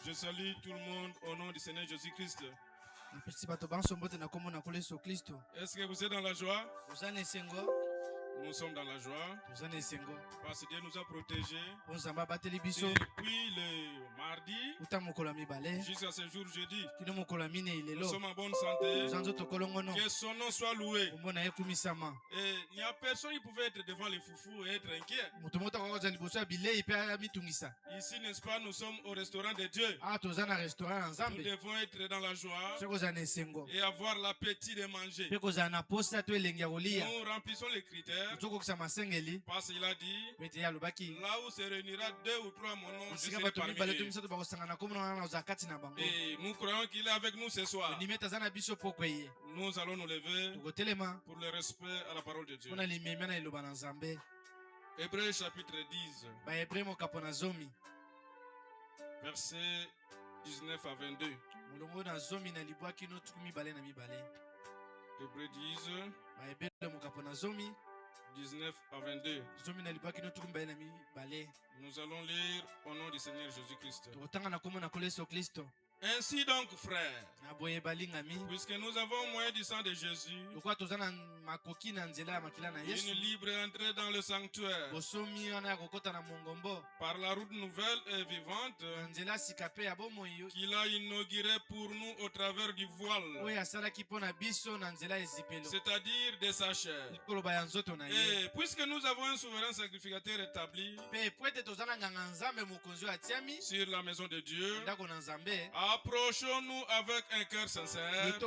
Je salue tout le monde au nom du Seigneur Jésus-Christ. Est-ce que vous êtes dans la joie? Nous sommes dans la joie parce que Dieu nous a protégés depuis le mardi jusqu'à ce jour jeudi. Nous sommes en bonne santé. Que son nom soit loué. Et il n'y a personne qui pouvait être devant les foufous et être inquiet. Ici, n'est-ce pas, nous sommes au restaurant de Dieu. Nous devons être dans la joie et avoir l'appétit de manger. Nous remplissons les critères. Parce qu'il a dit, là où se réunira 2 ou 3 mon nom, je serai parmi eux. Et nous croyons qu'il est avec nous ce soir. Nous allons nous lever pour le respect à la parole de Dieu. Hébreux chapitre 10, versets 19 à 22. Hébreux 10, 19 à 22. Nous allons lire au nom du Seigneur Jésus-Christ. Ainsi donc, frères, puisque nous avons moyen du sang de Jésus, une libre entrée dans le sanctuaire, par la route nouvelle et vivante qu'il a inaugurée pour nous au travers du voile, c'est-à-dire de sa chair. Et puisque nous avons un souverain sacrificateur établi sur la maison de Dieu, approchons-nous avec un cœur sincère,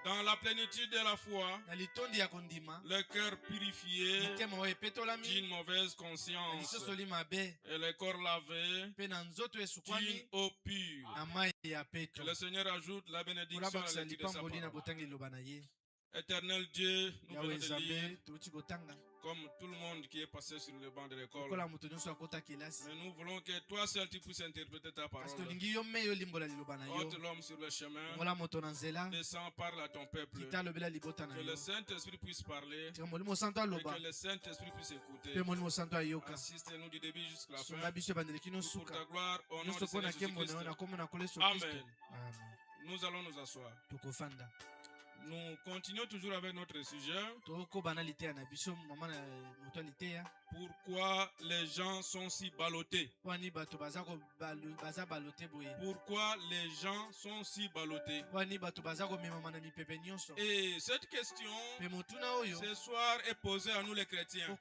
dans la plénitude de la foi, le cœur purifié d'une mauvaise conscience et le corps lavé d'une eau pure. Que le Seigneur ajoute la bénédiction à la lecture de sa parole. Éternel Dieu, nous venons de lire comme tout le monde qui est passé sur le banc de l'école. Mais nous voulons que toi seul tu puisses interpréter ta parole. Ôte l'homme sur le chemin. Descends, parle à ton peuple. Que le Saint-Esprit puisse parler. Et que le Saint-Esprit puisse écouter. Assiste-nous du début jusqu'à la fin. Pour ta gloire, au nom de Seigneur Jésus-Christ. Amen. Nous allons nous asseoir. Nous continuons toujours avec notre sujet. Pourquoi les gens sont si ballottés? Pourquoi les gens sont si ballottés? Et cette question ce soir est posée à nous les chrétiens. Les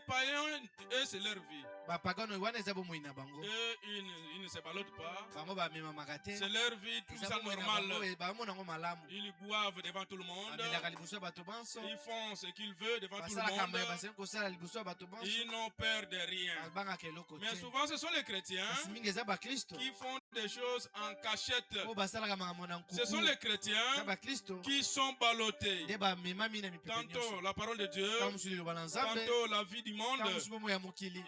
païens, eux, c'est leur vie. Eux, ils ne se ballottent pas. C'est leur vie, tout ça normal. Ils boivent devant tout le monde. Ils font ce qu'ils veulent devant tout le monde. Ils n'ont peur de rien. Mais souvent, ce sont les chrétiens qui font des choses en cachette. Ce sont les chrétiens qui sont ballottés. Tantôt la parole de Dieu, tantôt la vie du monde.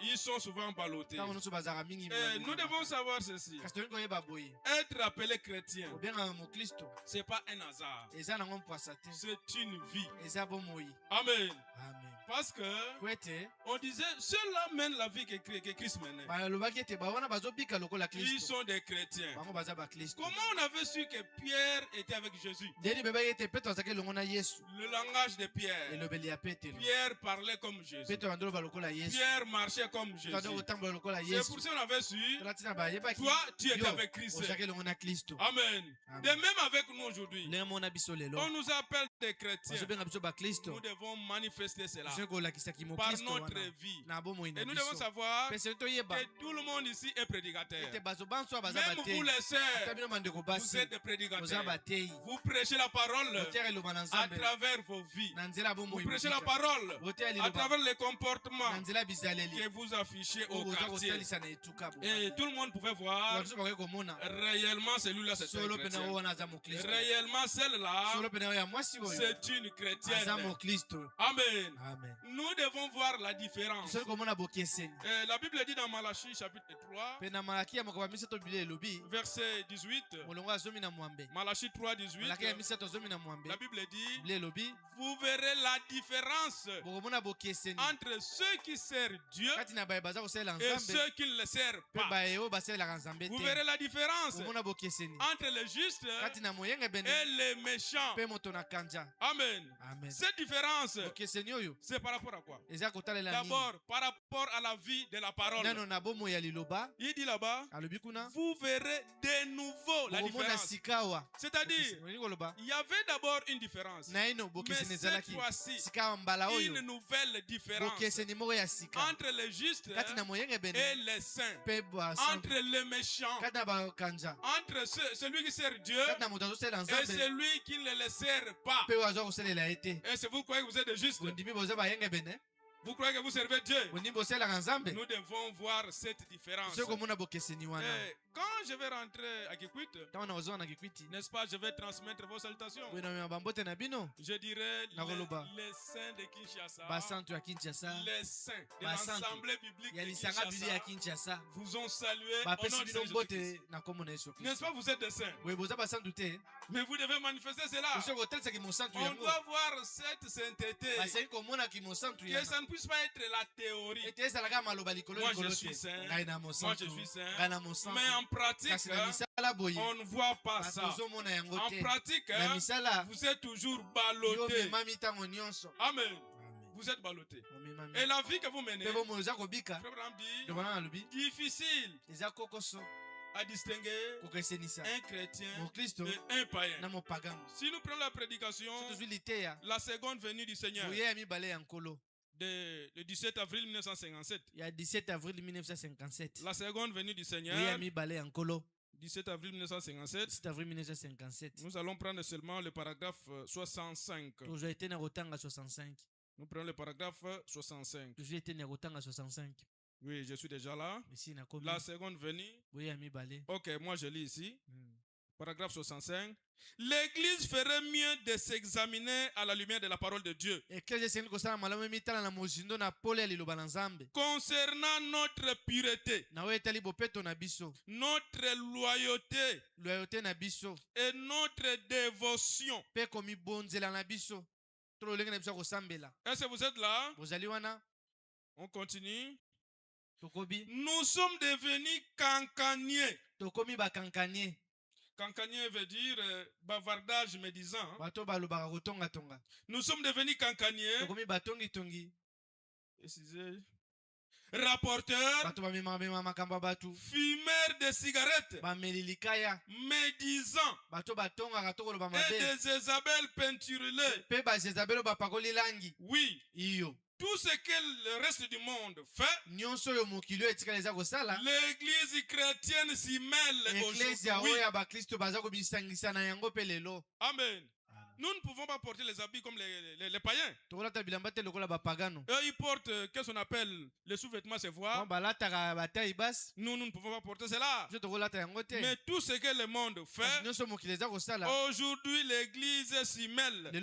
Ils sont souvent ballottés. Et nous devons savoir ceci. Être appelé chrétien, c'est pas un hasard. C'est une vie. Amen. Parce que on disait ceux-là mènent la vie que Christ menait. Ils sont des chrétiens. Comment on avait su que Pierre était avec Jésus? Le langage de Pierre. Pierre parlait comme Jésus. Pierre marchait comme Jésus. C'est pour ça qu'on avait su. Toi, tu étais avec Christ. Amen. De même avec nous aujourd'hui. On nous appelle des chrétiens. Nous devons manifester cela par notre vie. Et nous devons savoir que tout le monde ici est prédicateur. Même vous les sœurs, vous êtes des prédicateurs. Vous prêchez la parole à travers vos vies. Vous prêchez la parole à travers les comportements que vous affichez au quartier. Et tout le monde pouvait voir réellement celui-là c'est un chrétien. Réellement celle-là c'est une chrétienne. Amen. Amen. Nous devons voir la différence. La Bible dit dans Malachie chapitre 3, verset 18. Malachie 3, 18. La Bible dit, vous verrez la différence entre ceux qui servent Dieu et ceux qui ne le servent pas. Vous verrez la différence entre les justes et les méchants. Amen. Cette différence, c'est par rapport à quoi? D'abord, par rapport à la vie de la parole. Il dit là-bas, vous verrez de nouveau la différence. C'est-à-dire, il y avait d'abord une différence. Mais cette fois-ci, une nouvelle différence entre les justes et les saints, entre les méchants, entre celui qui sert Dieu et celui qui ne le sert pas. Et c'est vous croyez que vous êtes juste? Vous croyez que vous servez Dieu? Nous devons voir cette différence. Quand je vais rentrer à Kikwit, n'est-ce pas, je vais transmettre vos salutations. Je dirais les saints de Kinshasa, les saints de l'Assemblée biblique de Kinshasa vous ont salué au nom de Jésus-Christ. N'est-ce pas, vous êtes des saints? Mais vous devez manifester cela. On doit voir cette sainteté. Que ça ne puisse pas être la théorie. Moi je suis saint. Moi je suis saint. Mais en pratique, on ne voit pas ça. En pratique, vous êtes toujours ballotté. Amen. Vous êtes ballotté. Et la vie que vous menez, difficile à distinguer un chrétien et un païen. Si nous prenons la prédication, la seconde venue du Seigneur, le 17 avril 1957. La seconde venue du Seigneur, 17 avril 1957. Nous allons prendre seulement le paragraphe 65. Nous prenons le paragraphe 65. Oui, je suis déjà là. La seconde venue. Ok, moi je lis ici. Paragraphe 65. L'Église ferait mieux de s'examiner à la lumière de la parole de Dieu. Concernant notre pureté, notre loyauté et notre dévotion. Est-ce que vous êtes là? On continue. Nous sommes devenus cancaniers. Cancanier veut dire bavardage médisant. Nous sommes devenus cancaniers. Rapporteurs, fumeurs de cigarettes, médisants, et des Jézabel peinturés. Oui. Tout ce que le reste du monde fait, l'Église chrétienne s'y mêle aujourd'hui. Amen. Nous ne pouvons pas porter les habits comme les païens. Eux, ils portent qu'est-ce qu'on appelle les sous-vêtements, c'est voir. Nous ne pouvons pas porter cela. Mais tout ce que le monde fait, aujourd'hui l'Église s'y mêle. De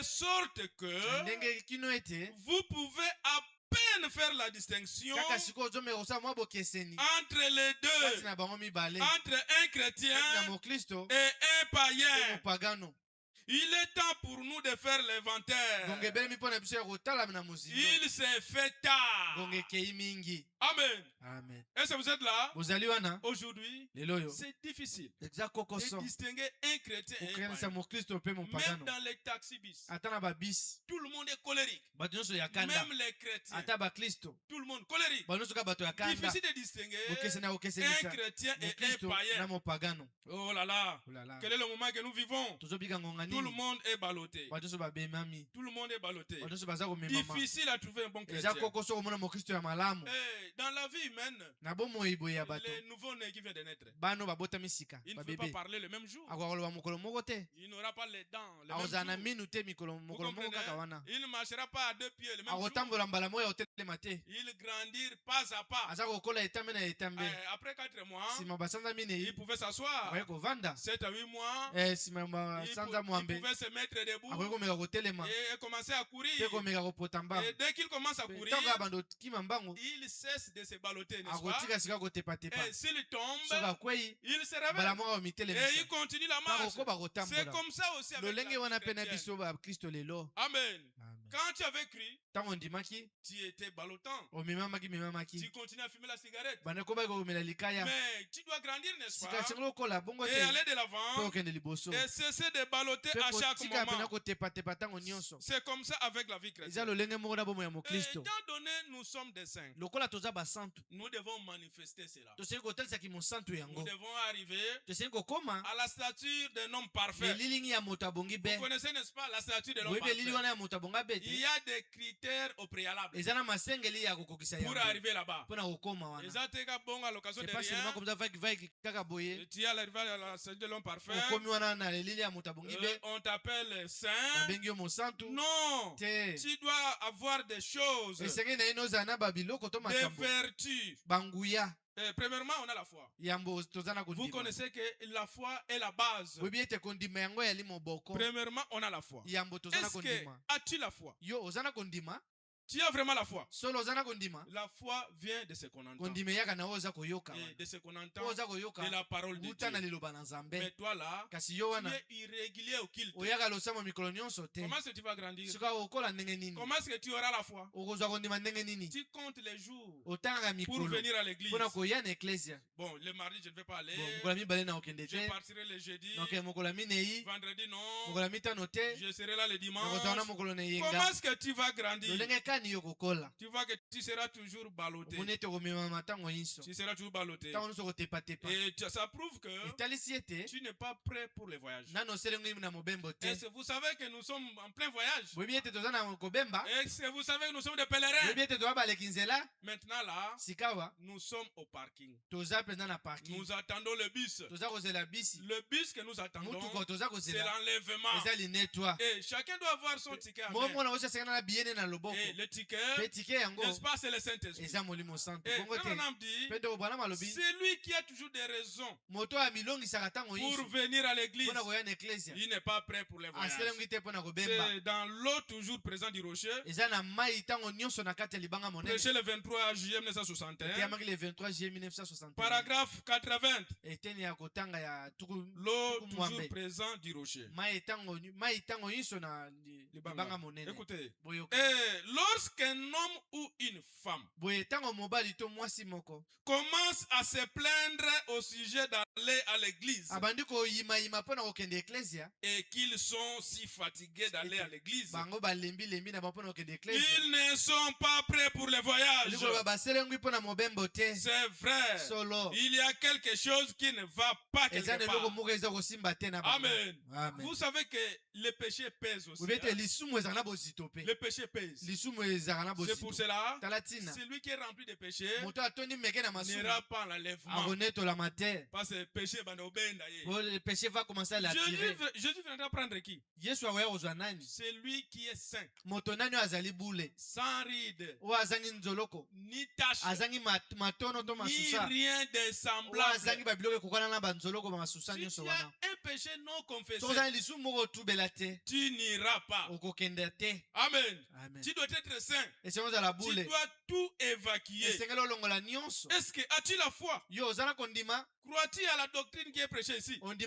sorte que vous pouvez peine faire la distinction entre les deux, entre un chrétien et un païen. Il est temps pour nous de faire l'inventaire. Il s'est fait tard. Amen. Est-ce que vous êtes là? Aujourd'hui, c'est difficile de distinguer un chrétien et un païen. Même dans les taxis-bis, tout le monde est colérique. Même les chrétiens, tout le monde colérique. Difficile de distinguer un chrétien et un païen. Oh là là. Quel est le moment que nous vivons? Tout le monde est ballotté. Tout le monde est ballotté. Difficile à trouver un bon chrétien. dans la vie humaine, les nouveaux-nés qui viennent de naître, il ne peut pas parler le même jour. Il n'aura pas les dents le même jour. Il ne marchera pas à deux pieds le même jour. Il grandit pas à pas. Après 4 mois, il pouvait s'asseoir. 7 à 8 mois, il pouvait se mettre debout et commencer à courir. Et dès qu'il commence à courir, il cesse de se balloter, n'est-ce pas? Et s'il tombe, il se réveille. Et il continue la marche. C'est comme ça aussi avec la vie chrétienne. Amen. Quand tu avais cru, tu étais ballottant. Tu continues à fumer la cigarette. Mais tu dois grandir, n'est-ce pas? Et aller de l'avant. Et cesser de balloter à chaque moment. C'est comme ça avec la vie chrétienne. Et étant donné, nous sommes des saints. Nous devons manifester cela. Nous devons arriver à la stature d'un homme parfait. Vous connaissez, n'est-ce pas, la stature de l'homme parfait? Il y a des critères au préalable pour arriver là-bas. Tu as l'arrivée à la stature de l'homme parfait. On t'appelle saint. Non, tu dois avoir des choses, des vertus. Premièrement, on a la foi. Vous connaissez que la foi est la base. Premièrement, on a la foi. Est-ce que as-tu la foi? Tu as vraiment la foi. La foi vient de ce qu'on entend. Et de ce qu'on entend de la parole de Dieu. Mais toi là, tu es irrégulier au culte. Comment est-ce que tu vas grandir? Comment est-ce que tu auras la foi? Tu comptes les jours pour venir à l'église. Bon, le mardi je ne vais pas aller. Je partirai le jeudi. Vendredi non. Je serai là le dimanche. Comment est-ce que tu vas grandir? Tu vois que tu seras toujours ballotté. Tu seras toujours ballotté. Et ça prouve que tu n'es pas prêt pour les voyages. Est-ce que vous savez que nous sommes en plein voyage? Est-ce que vous savez que nous sommes des pèlerins? Maintenant là, nous sommes au parking. Nous attendons le bus. Le bus que nous attendons, c'est l'enlèvement. Et chacun doit avoir son ticket à main. Et le ticket, n'est-ce pas, c'est le Saint-Esprit. Et Branham dit, c'est lui qui a toujours des raisons pour venir à l'église. Il n'est pas prêt pour les voyages. C'est dans l'eau toujours présent du rocher. Prêché le 23 juillet 1961. Paragraphe 80. L'eau toujours présent du rocher. Écoutez. Lorsqu'un homme ou une femme commence à se plaindre au sujet d'aller à l'église et qu'ils sont si fatigués d'aller à l'église, ils ne sont pas prêts pour le voyage. C'est vrai. Il y a quelque chose qui ne va pas quelque part. Amen. Vous savez que le péché pèse aussi. Le péché pèse. C'est pour cela, celui qui est rempli de péché n'ira pas l'enlèvement. Parce que le péché va commencer à l'attirer. Jésus viendra prendre qui? Celui qui est saint, sans ride, ni tache, ni rien de semblable. Si tu as un péché non confessé, tu n'iras pas. Amen. Tu dois être saint. Tu dois tout évacuer. Est-ce que as-tu la foi? Crois-tu à la doctrine qui est prêchée ici? Ou tu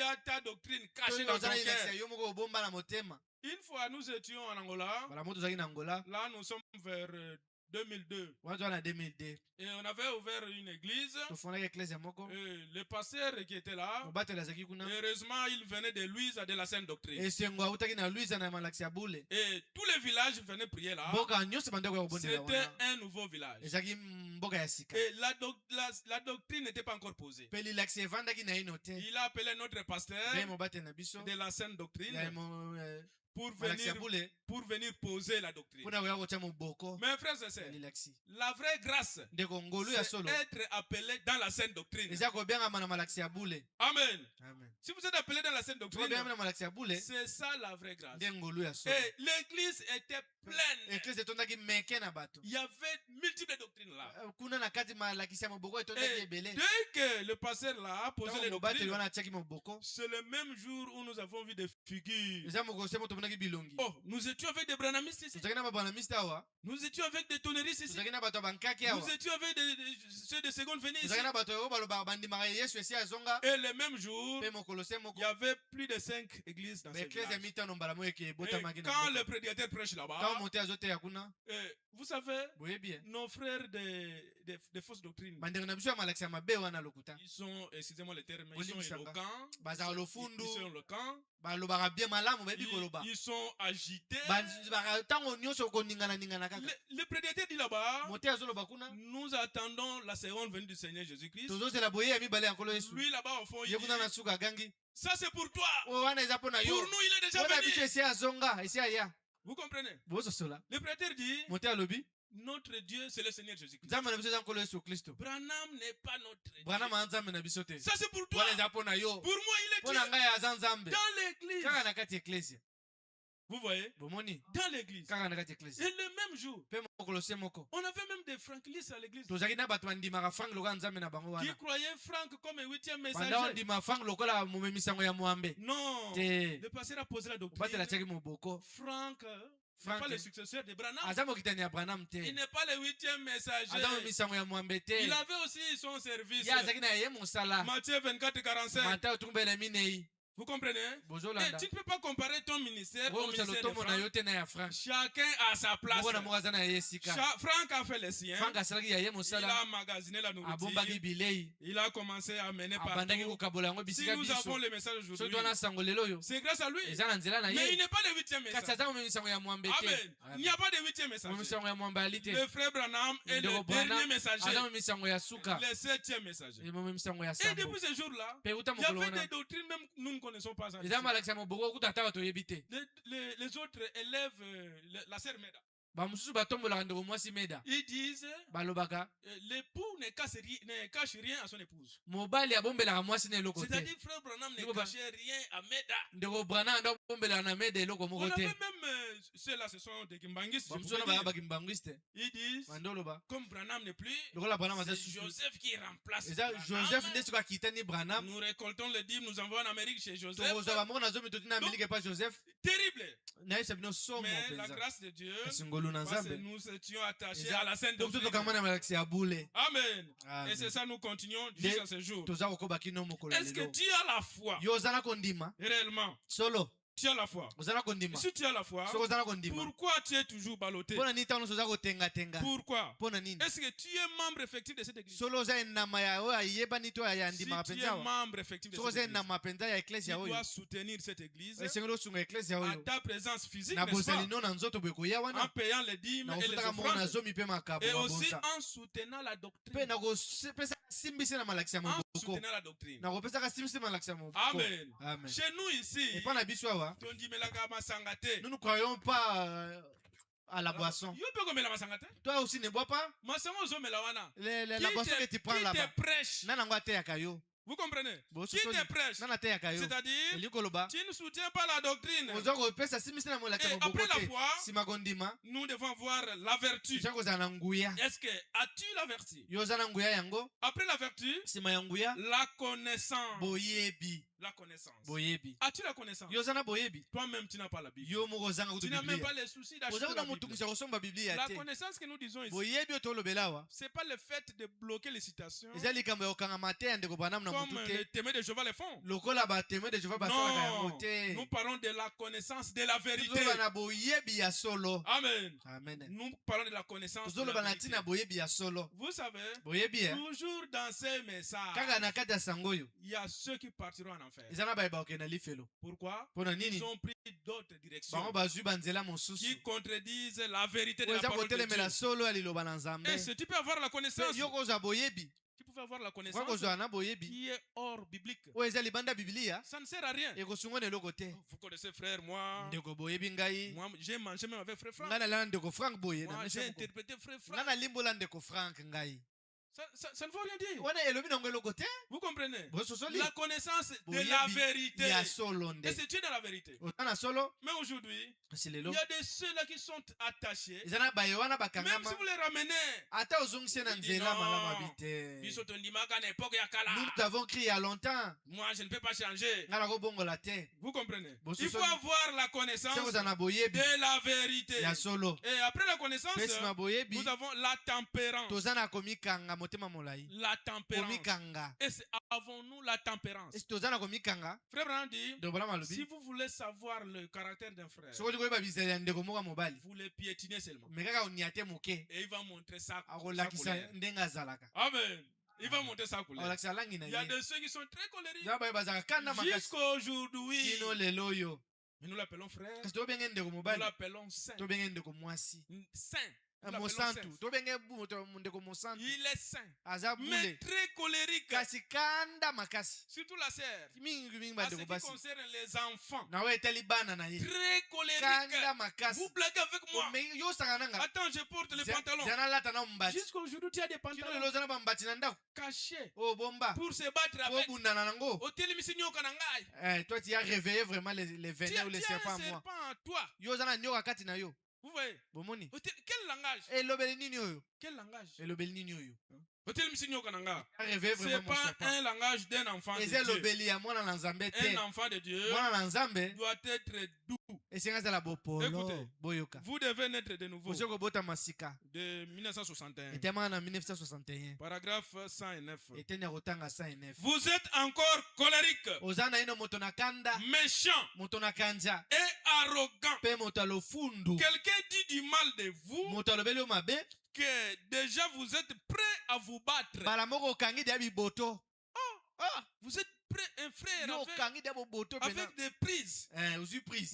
as ta doctrine cachée dans ton cœur? Une fois nous étions en Angola. Là nous sommes vers 2002. Et on avait ouvert une église. Et le pasteur qui était là, heureusement, il venait de Louise de la Sainte Doctrine. Et tous les villages venaient prier là. C'était un nouveau village. Et la doctrine n'était pas encore posée. Il a appelé notre pasteur de la Sainte Doctrine pour venir poser la doctrine. Mes frères et sœurs, la vraie grâce, c'est être appelé dans la sainte doctrine. Amen. Si vous êtes appelé dans la sainte doctrine, c'est ça la vraie grâce. Et l'église était pleine. Il y avait multiples doctrines là. Et dès que le pasteur là a posé les doctrines, c'est le même jour où nous avons vu des figures. Oh, nous étions avec des branhamistes ici. Nous étions avec des tonneristes ici. Nous étions avec ceux de seconde venue ici. Et le même jour, il y avait plus de 5 églises dans cette village. Et quand le prédicateur prêche là-bas, vous savez, nos frères de fausses doctrines, ils sont, excusez-moi le terme, ils sont éloquents, ils sont agités. Le prédicateur dit là-bas, nous attendons la seconde venue du Seigneur Jésus-Christ. Lui là-bas au fond, il dit, ça c'est pour toi. Pour nous, il est déjà venu. Vous comprenez? Le prédicateur dit, notre Dieu, c'est le Seigneur Jésus-Christ. Branham n'est pas notre Dieu. Ça c'est pour toi. Pour moi, il est Dieu. Dans l'église. Vous voyez? Dans l'église. Et le même jour, on avait même des franquilistes à l'église qui croyaient Franck comme un 8e messager. Non. Le pasteur a posé la doctrine. Franck n'est pas le successeur de Branham. Il n'est pas le 8e messager. Il avait aussi son service. Matthieu 24, 45. Vous comprenez? Et tu ne peux pas comparer ton ministère au ministère de Franck. Chacun a sa place. Franck a fait le sien. Il a emmagasiné la nourriture. Il a commencé à mener partout. Si nous avons le message aujourd'hui, c'est grâce à lui. Mais il n'est pas le 8e message. Amen. Il n'y a pas de 8e message. Le frère Branham est le dernier messager. Le 7e messager. Et depuis ce jour-là, il y avait des doctrines même nous ne connaissons pas. Les autres élèvent la sœur Meda. Ils disent l'époux ne cache rien à son épouse. C'est-à-dire frère Branham ne cachait rien à Meda. On avait même ceux-là, ce sont des Kimbangistes. Ils disent comme Branham n'est plus, c'est Joseph qui remplace Branham. Nous récoltons le dîme, nous envoyons en Amérique chez Joseph. Terrible. Mais la grâce de Dieu, parce que nous étions attachés à la sainte doctrine. Amen. Et c'est ça, nous continuons jusqu'à ce jour. Est-ce que tu as la foi réellement? Tu as la foi. Si tu as la foi, pourquoi tu es toujours ballotté? Pourquoi? Est-ce que tu es membre effectif de cette église? Si tu es membre effectif de cette église, tu dois soutenir cette église à ta présence physique, n'est-ce pas? En payant les dîmes et les offrandes. Et aussi en soutenant la doctrine. En soutenant la doctrine. Amen. Chez nous ici, nous ne croyons pas à la boisson. Toi aussi ne bois pas. La boisson que tu prends là-bas. Vous comprenez? Qui te prêche? C'est-à-dire, tu ne soutiens pas la doctrine. Et après la foi, nous devons voir la vertu. Est-ce que as-tu la vertu? Après la vertu, la connaissance. La connaissance. As-tu la connaissance? Toi-même, tu n'as pas la Bible. Tu n'as même pas les soucis d'acheter la Bible. La connaissance que nous disons ici, c'est pas le fait de bloquer les citations comme les témoins de Jéhovah le font. Non, nous parlons de la connaissance de la vérité. Amen. Nous parlons de la connaissance de la vérité. Vous savez, toujours dans ces messages, il y a ceux qui partiront en enfer. Pourquoi? Ils ont pris d'autres directions qui contredisent la vérité de la parole de Dieu. Et si tu peux avoir la connaissance, tu pouvez avoir la connaissance qui est hors biblique. Ça ne sert à rien. Vous connaissez frère, moi j'ai mangé même avec frère Franck. Moi j'ai interprété frère Franck. Ça ne veut rien dire. Vous comprenez? La connaissance de la vérité. Et c'est Dieu dans la vérité. Mais aujourd'hui, il y a des ceux-là qui sont attachés. Même si vous les ramenez, nous avons crié il y a longtemps. Moi, je ne peux pas changer. Vous comprenez? Il faut avoir la connaissance de la vérité. Et après la connaissance, nous avons la tempérance. La tempérance. Et avons-nous la tempérance? Frère Branham dit, si vous voulez savoir le caractère d'un frère, vous le piétinez seulement. Et il va montrer ça. Amen. Il va montrer sa couleur. Il y a de ceux qui sont très colériques. Jusqu'à aujourd'hui. Mais nous l'appelons frère. Nous l'appelons saint. Saint. Il est saint, mais très colérique. Surtout la sœur. En ce qui concerne les enfants, très colérique. Vous blaguez avec moi. Attends, je porte les pantalons. Jusqu'aujourd'hui, tu as des pantalons cachés pour se battre avec. Toi, tu as réveillé vraiment les venin ou les serpents en toi. Vous voyez? Quel langage? Quel langage? C'est pas un langage d'un enfant de Dieu. Un enfant de Dieu doit être doux. Écoutez, vous devez naître de nouveau. De 1961. Paragraphe 109. Vous êtes encore colérique, méchant et arrogant. Quelqu'un dit du mal de vous que déjà vous êtes prêt à vous battre. Vous êtes prêt, un frère avec des prises.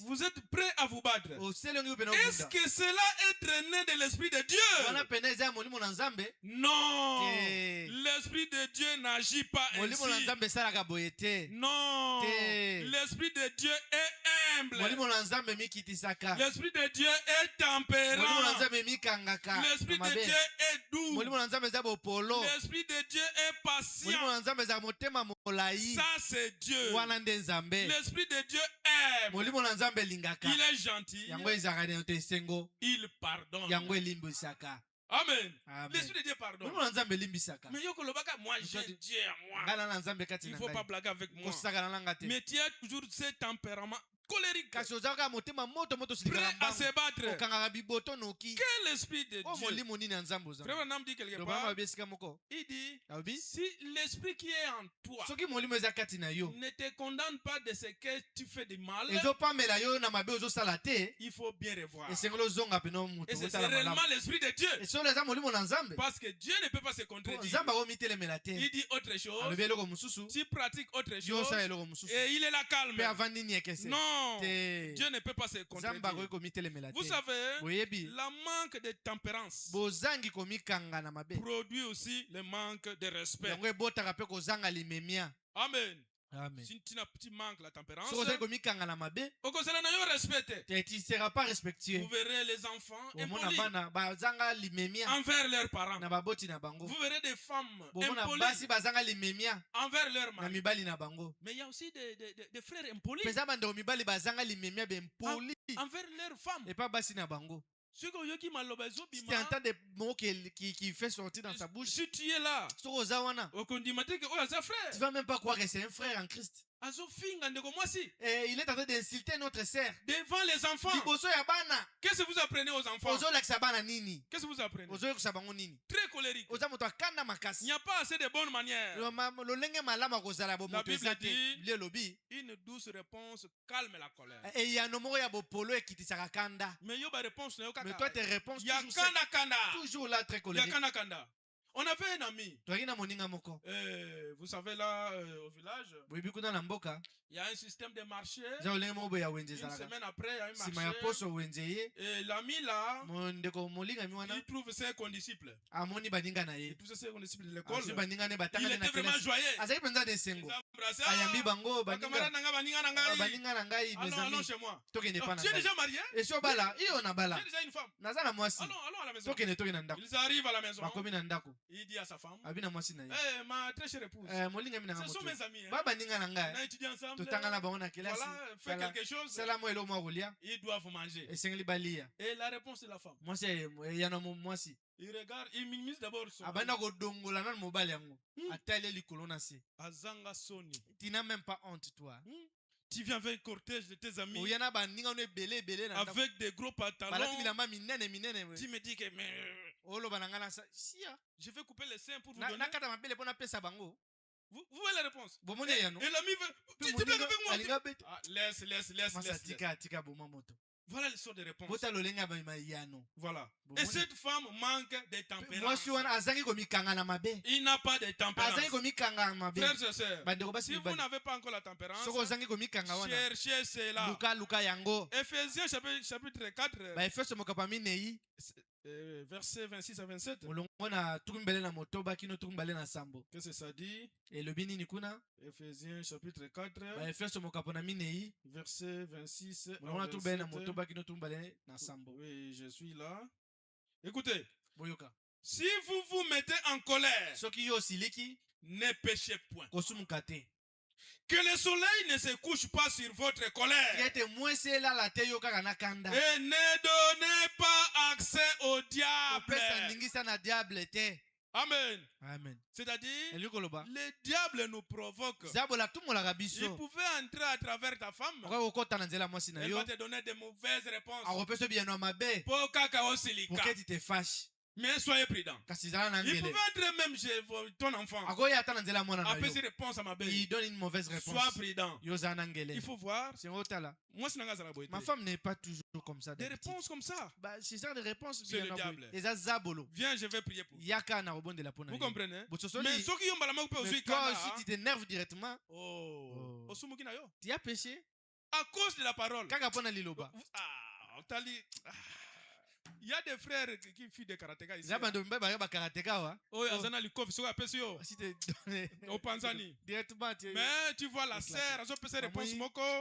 Vous êtes prêt à vous battre. Est-ce que cela est né de l'Esprit de Dieu? Non. L'Esprit de Dieu n'agit pas ainsi. Non. L'Esprit de Dieu est humble. L'Esprit de Dieu est tempérant. L'Esprit de Dieu est doux. L'Esprit de Dieu est patient. Ça c'est Dieu. L'Esprit de Dieu aime. Il est gentil. Il pardonne. Amen. L'Esprit de Dieu pardonne. Mais moi j'ai Dieu à moi. Il ne faut pas blaguer avec moi. Mais tu as toujours ce tempérament colérique, prêt à se battre. Quel esprit de Dieu? Frère Branham dit quelque part, il dit, si l'esprit qui est en toi ne te condamne pas de ce que tu fais de mal, il faut bien revoir. Et c'est réellement l'esprit de Dieu. Parce que Dieu ne peut pas se contredire. Il dit autre chose, tu pratiques autre chose, et il est là calme. Non. Dieu ne peut pas se contredire. Vous savez, la manque de tempérance produit aussi le manque de respect. Amen. Amen. Si tu manques la tempérance, tu ne seras pas respectueux. Vous verrez les enfants impolis envers leurs parents. Vous verrez des femmes impolies envers leurs maris. Mais il y a aussi des frères impolis envers leurs femmes. Si tu entends des mots qui fait sortir dans sa bouche, si tu es là, tu ne vas même pas croire que c'est un frère en Christ. Et il est en train d'insulter notre sœur devant les enfants. Qu'est-ce que vous apprenez aux enfants? Qu'est-ce que vous apprenez? Très colérique. Il n'y a pas assez de bonnes manières. La Bible dit une douce réponse calme la colère. Mais toi tes réponses toujours là très colériques. On avait un ami. Vous savez là, au village, il y a un système de marché. Une semaine après, il y a un marché. Et l'ami là, il trouve ses condisciples. Il trouve ses condisciples de l'école. Il était vraiment joyeux. Allons chez moi. Tu es déjà marié? J'ai déjà une femme. Allons à la maison. Ils arrivent à la maison. Il dit à sa femme, ma très chère épouse, ce sont mes amis. On a étudié ensemble. Voilà, fais quelque chose. Ils doivent manger. Et la réponse de la femme, il regarde, il minimise d'abord son Azanga Soni. Tu n'as même pas honte, toi. Tu viens avec un cortège de tes amis avec des gros pantalons. Tu me dis que je vais couper les seins pour vous donner. Vous voyez la réponse? Et l'ami veut. Tu blagues avec moi? Laisse. Voilà le sort de réponse. Voilà. Et cette femme manque de tempérance. Il n'a pas de tempérance. Frères et sœurs, si vous n'avez pas encore la tempérance, cherchez cela. Ephésiens chapitre 4. Verset 26 à 27. Qu'est-ce que ça dit? Ephésiens chapitre 4. Verset 26 à 27. Oui, je suis là. Écoutez. Si vous vous mettez en colère, ne péchez point. Que le soleil ne se couche pas sur votre colère. Et ne donnez pas accès au diable. Amen. C'est-à-dire, le diable nous provoque. Il pouvait entrer à travers ta femme. Elle va te donner de mauvaises réponses. Pour que tu te fâches. Mais soyez prudents. Il pouvait entrer même chez ton enfant. Après ses réponses à ma belle. Il donne une mauvaise réponse. Sois prudent. Il faut voir. Moi, ma femme n'est pas toujours comme ça. Des réponses comme ça. C'est ça des réponses. C'est le diable. Viens, je vais prier pour vous. Vous comprenez? Mais ceux qui ont toi aussi, tu t'énerves directement. Tu as péché à cause de la parole. Il y a des frères qui font des karatéka ici. Mais tu vois la sœur,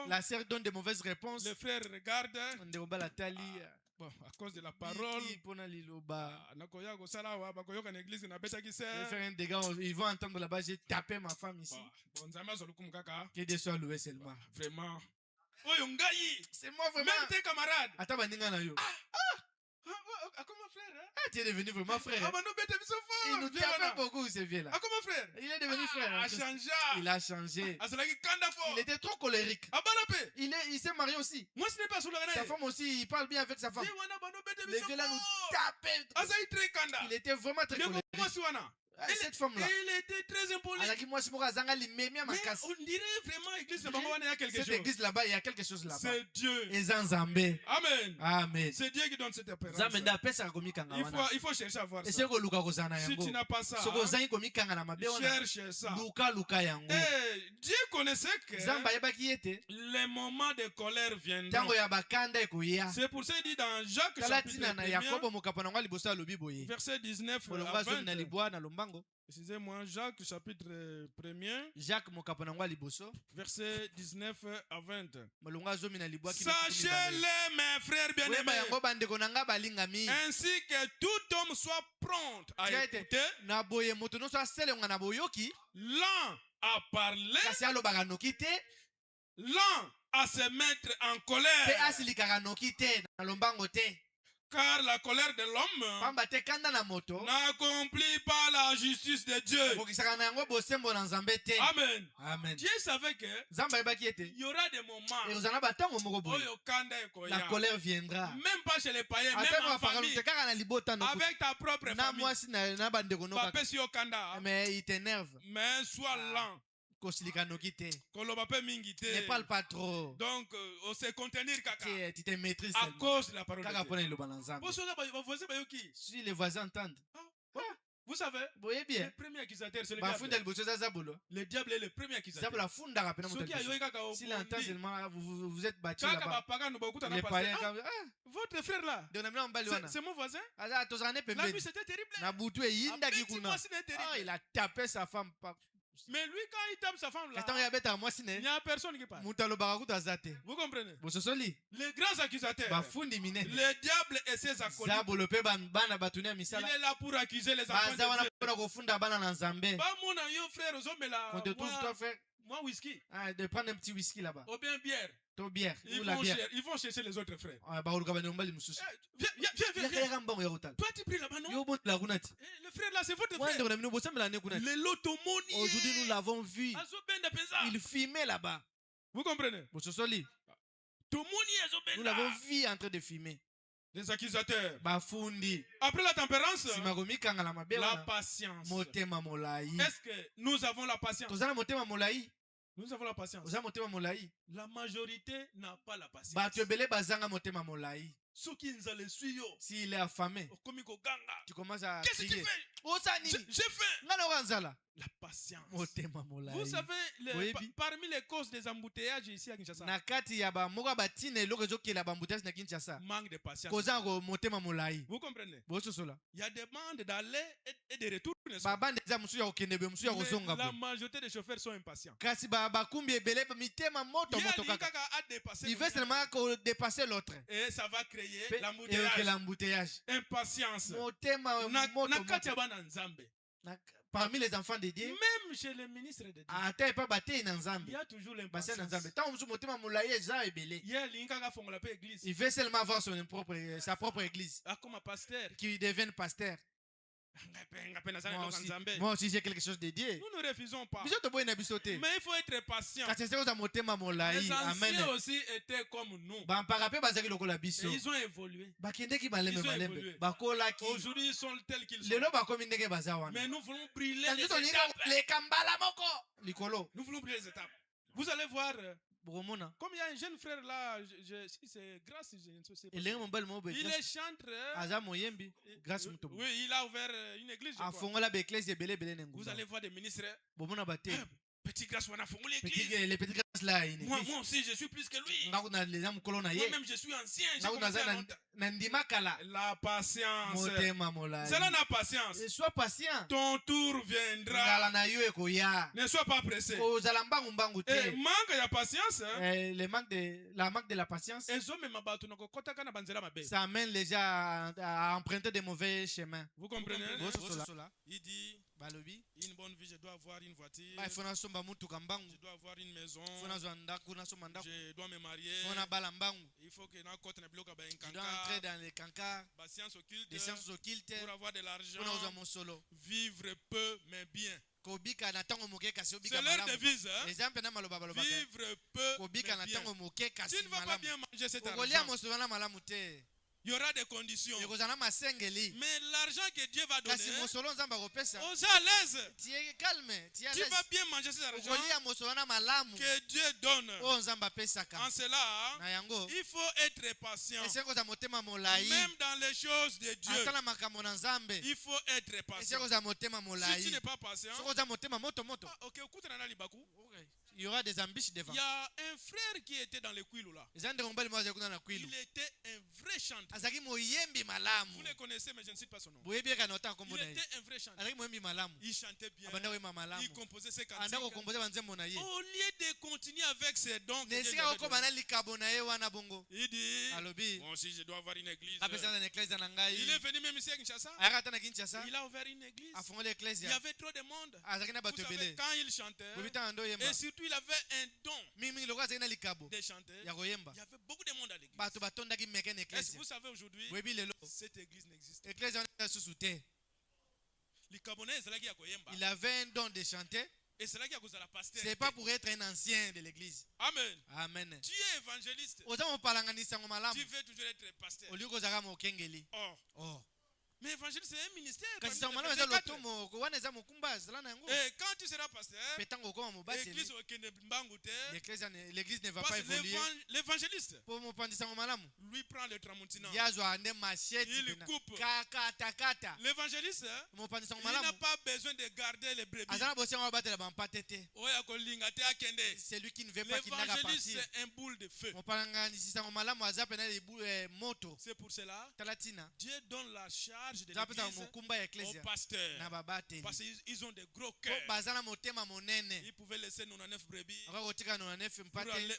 la sœur donne des mauvaises réponses. Les frères regardent. Bon, à cause de la parole, ils vont entendre là-bas, j'ai tapé ma femme ici. Que Dieu soit loué seulement. Vraiment. C'est moi vraiment. Même tes camarades. Comment frère? Tu es devenu vraiment frère. Il nous tapait beaucoup ce vieux-là. Comment frère? Il est devenu frère. Il a changé. Il était trop colérique. Il s'est marié aussi. Sa femme aussi, il parle bien avec sa femme. Les vieux-là nous tapaient. Il était vraiment très colérique. Cette femme-là, il était très impoli. Mais on dirait vraiment l'église il y a quelque chose. Cette église là-bas, il y a quelque chose là-bas. C'est Dieu. Amen. Amen. C'est Dieu qui donne cette espérance. Il faut chercher à voir ça. Si tu n'as pas ça, cherche ça. Et Dieu connaissait que les moments de colère viendront. C'est pour ça qu'il dit dans Jacques chapitre 1, verset 19 à 20. Excusez-moi, Jacques chapitre 1, verset 19 à 20. Sachez-les, mes frères bien-aimés, ainsi que tout homme soit prompt à écouter, lent à parler, lent à se mettre en colère. Car la colère de l'homme n'accomplit pas la justice de Dieu. Amen. Amen. Dieu savait que il y aura des moments où la colère viendra. Même pas chez les païens, même en famille. Avec ta propre famille. Mais il t'énerve. Mais sois lent. Ne parle pas trop. Donc, on sait contenir tu te maîtrises à cause de la parole de Dieu. Si les voisins entendent, Vous savez, le premier accusateur, c'est le diable. Le diable est le premier accusateur. Si l'entend seulement, vous êtes battu là-bas. Votre frère là, c'est mon voisin. La nuit c'était terrible. Il a tapé sa femme. Mais lui, quand il tape sa femme là, il n'y a personne qui parle. Vous comprenez? Les grands accusateurs, le diable et ses acolytes, il est là pour accuser les enfants de Dieu. Moi, whisky. De prendre un petit whisky là-bas. Ou bien bière. Ils vont chercher les autres frères. Viens. Toi, tu pries là-bas, non? Le frère là, c'est votre frère. Aujourd'hui, nous l'avons vu. Il filmait là-bas. Vous comprenez? Nous l'avons vu en train de filmer. Des accusateurs. Après la tempérance, la patience. Est-ce que nous avons la patience? Nous avons la patience. La majorité n'a pas la patience. S'il est affamé, tu commences à crier. Qu'est-ce que tu fais? J'ai faim. La patience. Vous savez, parmi les causes des embouteillages ici à Kinshasa, manque de patience. Vous comprenez? Il y a des bandes d'aller et de retour. Mais la majorité des chauffeurs sont impatients. Il veut seulement dépasser l'autre. Et ça va créer l'embouteillage. Impatience. Parmi les enfants de Dieu, même chez les ministres de Dieu, il y a toujours l'impatience. Il veut seulement avoir sa propre église, comme pasteur, qui devienne pasteur. Moi aussi j'ai quelque chose de Dieu. Nous ne refusons pas. Mais il faut être patient. Les anciens aussi étaient comme nous. Et ils ont évolué. Aujourd'hui ils sont tels qu'ils sont. Mais nous voulons brûler les étapes. Nous voulons brûler les étapes. Vous allez voir. Comme il y a un jeune frère là, si c'est grâce, je ne sais pas. Il est chanteur. Oui, il a ouvert une église. Vous allez voir des ministres. Petit grâce, on a fondé l'église. Moi aussi, je suis plus que lui. Moi-même, je suis ancien. La patience. Cela n'a patience. Sois patient. Ton tour viendra. Ne sois pas pressé. Et manque de patience. La manque de la patience, ça amène les gens à emprunter de mauvais chemins. Vous comprenez? Il dit, une bonne vie, je dois avoir une voiture. Je dois avoir une maison. Je dois me marier. Il faut que je dois entrer dans les cancars, des sciences occultes pour avoir de l'argent. Vivre peu mais bien. C'est leur devise. Hein? Vivre peu mais bien. Tu ne vas pas bien manger cet argent. Il y aura des conditions. Mais l'argent que Dieu va donner, on est à l'aise. Tu vas bien manger cet argent que Dieu donne. En cela, il faut être patient. Même dans les choses de Dieu, il faut être patient. Si tu n'es pas patient, il y aura des embûches devant. Il y a un frère qui était dans le Kwilu là. Il était un vrai chanteur. Vous le connaissez, mais je ne cite pas son nom. Il était un vrai chanteur. Il chantait bien. Il composait ses cantiques. Au lieu de continuer avec ses dons, il dit, moi aussi je dois avoir une église. Il est venu même ici à Kinshasa. Il a ouvert une église. Il y avait trop de monde. Vous savez, quand il chantait, et surtout il avait un don de chanter, il y avait beaucoup de monde à l'église. Est-ce que vous savez aujourd'hui, cette église n'existe pas. Il avait un don de chanter. C'est pas pour être un ancien de l'église. Amen. Amen. Tu es évangéliste. Tu veux toujours être pasteur. Mais évangéliste, c'est un ministère. Et quand tu seras pasteur, l'église ne va pas évoluer. L'évangéliste, lui prend le tramontina. Il coupe. L'évangéliste, il n'a pas besoin de garder les brebis. C'est lui qui ne veut pas qu'il n'aille partir. L'évangéliste, c'est un boule de feu. C'est pour cela Dieu donne la charge de l'église aux pasteurs. Parce qu'ils ont des gros cœurs. Ils pouvaient laisser 99 brebis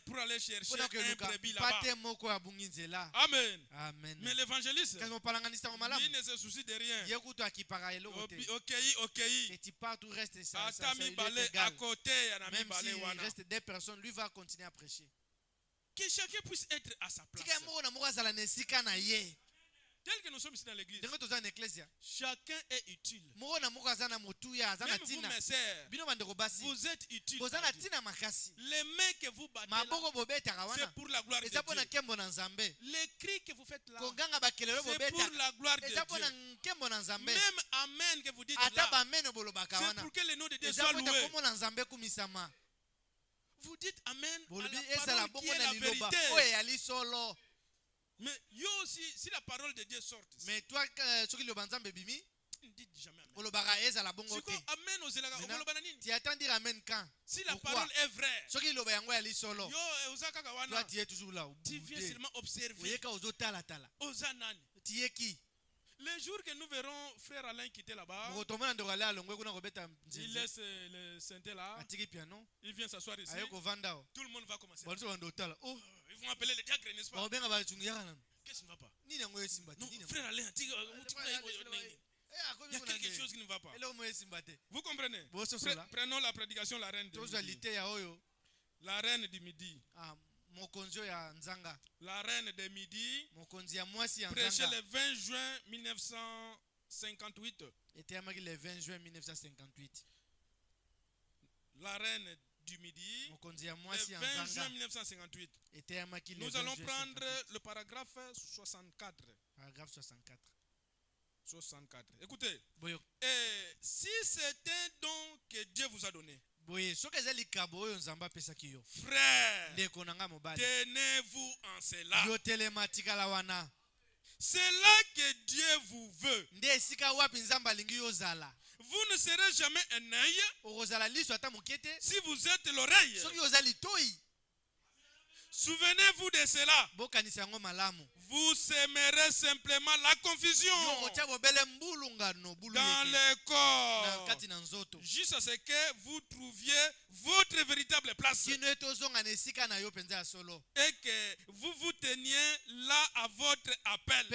pour aller chercher un brebis là-bas. Amen. Mais l'évangéliste, il ne se soucie de rien. Ok. Il reste des personnes, lui va continuer à prêcher. Que chacun puisse être à sa place. Tel que nous sommes ici dans l'église, chacun est utile. Même vous, mes sœurs, vous êtes utiles. Les mains que vous battez là, c'est pour la gloire de Dieu. Les cris que vous faites là, c'est pour la gloire de Dieu. Même amen que vous dites là, c'est pour que le nom de Dieu soit loué. Vous dites amen à la parole qui est la vérité. Mais yo aussi, si la parole de Dieu sort, mais toi, ce qui le banzam bébimi, ne dites jamais amen. Tu attends dire amen quand? Si la parole est vraie, toi tu es toujours là. Tu viens seulement observer. Le jour que nous verrons frère Alain quitter là-bas, il laisse le synthé là, il vient s'asseoir ici, tout le monde va commencer. Ils vont appeler le diacre, n'est-ce pas? Qu'est-ce qui ne va pas? Non, frère Alain, il y a quelque chose qui ne va pas. Vous comprenez? Prenons la prédication, la reine du midi. La reine du midi. La reine de midi, prêchée le 20 juin 1958. La reine du midi, le 20 juin 1958. Nous allons prendre le paragraphe 64. Paragraphe 64. 64. Écoutez, et si c'est un don que Dieu vous a donné, frère, tenez-vous en cela. C'est là que Dieu vous veut. Vous ne serez jamais un œil si vous êtes l'oreille. Souvenez-vous de cela. Vous sèmerez simplement la confusion dans le corps, jusqu'à ce que vous trouviez votre véritable place et que vous vous teniez là à votre appel.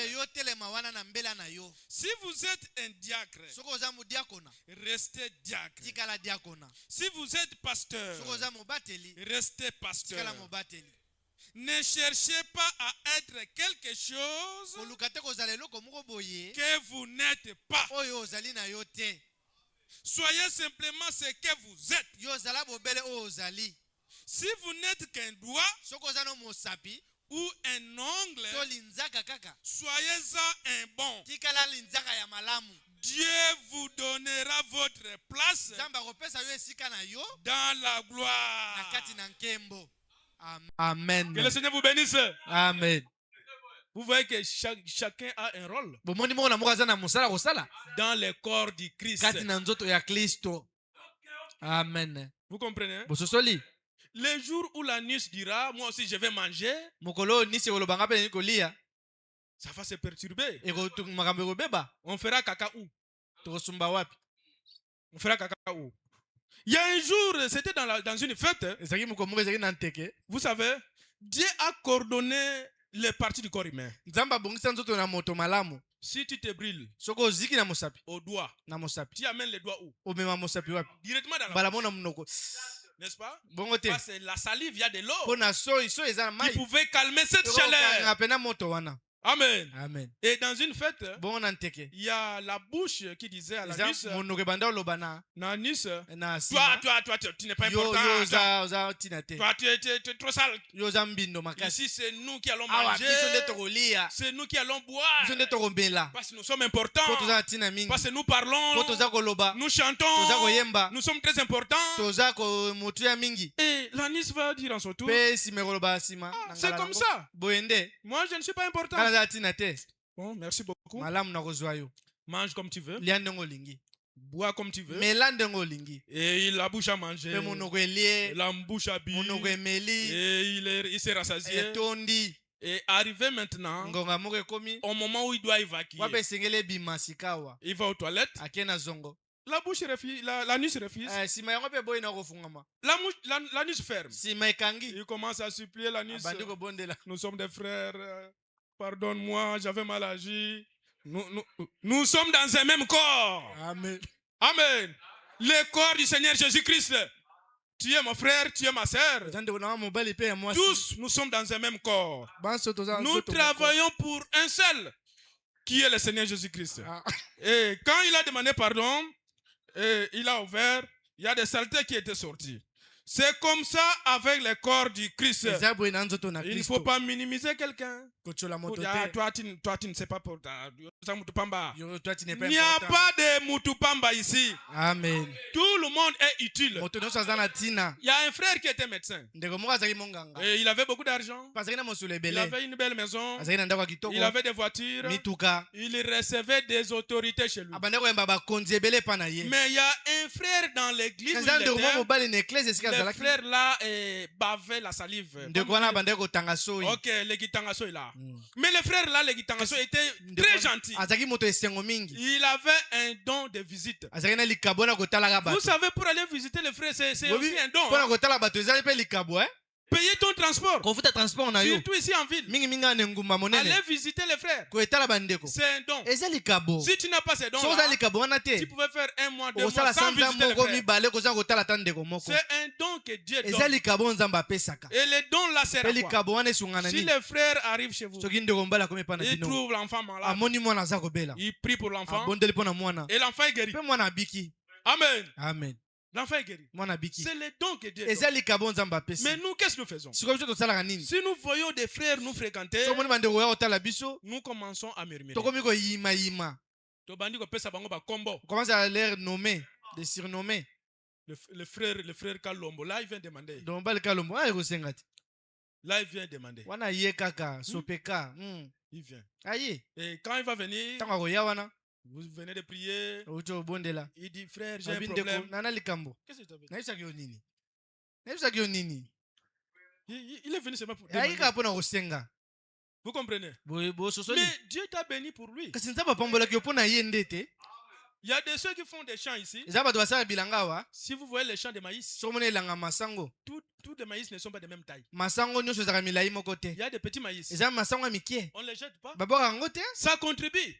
Si vous êtes un diacre, restez diacre. Si vous êtes pasteur, restez pasteur. Ne cherchez pas à être quelque chose que vous n'êtes pas. Soyez simplement ce que vous êtes. Si vous n'êtes qu'un doigt ou un ongle, soyez-en un bon. Dieu vous donnera votre place dans la gloire. Amen. Que le Seigneur vous bénisse. Amen. Vous voyez que chacun a un rôle dans le corps du Christ. Amen. Vous comprenez? Le jour où la nuit dira, moi aussi je vais manger, ça va se perturber. On fera caca où? On fera caca où? Il y a un jour, c'était dans une fête. Vous savez, Dieu a coordonné les parties du corps humain. Si tu te brûles au doigt, tu amènes les doigts où? Directement dans la bouche. N'est-ce pas? Parce que la salive, il y a de l'eau qui pouvait calmer cette chaleur. Amen. Amen. Et dans une fête, Bon anteke. il y a la bouche qui disait à l'anus, Toi, tu n'es pas important. Toi, tu es trop sale. Ici, Ici, c'est nous qui allons manger. C'est nous qui allons boire. Parce que nous sommes importants. Parce que nous parlons. Nous chantons. Nous sommes très importants. Et l'anus va dire en son tour, c'est comme ça. Moi, je ne suis pas important. Bon, merci beaucoup. Mange comme tu veux. Bois comme tu veux. Et il a bouche à manger. Il a une bouche à bille. Et il s'est rassasié. Et arrivé maintenant, au moment où il doit évacuer, il va aux toilettes. La bouche refuse, l'anus refuse. L'anus ferme. Il commence à supplier l'anus. Nous sommes des frères. Pardonne-moi, j'avais mal agi. Nous sommes dans un même corps. Amen. Amen. Le corps du Seigneur Jésus-Christ. Tu es mon frère, tu es ma sœur. Tous, nous sommes dans un même corps. Nous travaillons pour un seul, qui est le Seigneur Jésus-Christ. Et quand il a demandé pardon, et il a ouvert, il y a des saletés qui étaient sorties. C'est comme ça avec le corps du Christ. Il ne faut pas minimiser quelqu'un. Toi, tu ne sais pas pour ta. Il n'y a pas de Mutupamba ici. Amen. Tout le monde est utile. Il y a un frère qui était médecin. Et il avait beaucoup d'argent. Il avait une belle maison. Il avait des voitures. Il recevait des autorités chez lui. Mais il y a un frère dans l'église. Le frère là bavait la salive. Ok, le Gitangaso est là. Mais le frère là, le Gitangaso était très gentil. Il avait un don de visite. Vous savez, pour aller visiter le frère, c'est aussi un don. Payer ton transport. Surtout ici en ville. Aller visiter les frères. C'est un don. Si tu n'as pas ces dons là, tu pouvais faire un mois, 2 mois sans visiter les frères. C'est un don que Dieu donne. Et les dons là c'est à quoi? Si les frères arrivent chez vous, ils trouvent l'enfant malade. Ils prient pour l'enfant. Et l'enfant est guéri. Amen. Amen. L'enfant est guéri. C'est le don que Dieu donne. Mais nous, qu'est-ce que nous faisons? Si nous voyons des frères nous fréquenter, nous commençons à murmurer. On commence à les nommer, les surnommer. Le frère Kalombo, là, il vient demander. Là, il vient demander. Il vient. Et quand il va venir, vous venez de prier. Il dit, frère, j'ai un problème. Qu'est-ce que tu as fait? Il est venu seulement pour demander. Vous comprenez? Mais Dieu t'a béni pour lui. Il y a des ceux qui font des champs ici. Si vous voyez les champs de maïs, tous les maïs ne sont pas de même taille. Il y a des petits maïs. On ne les jette pas. Ça contribue.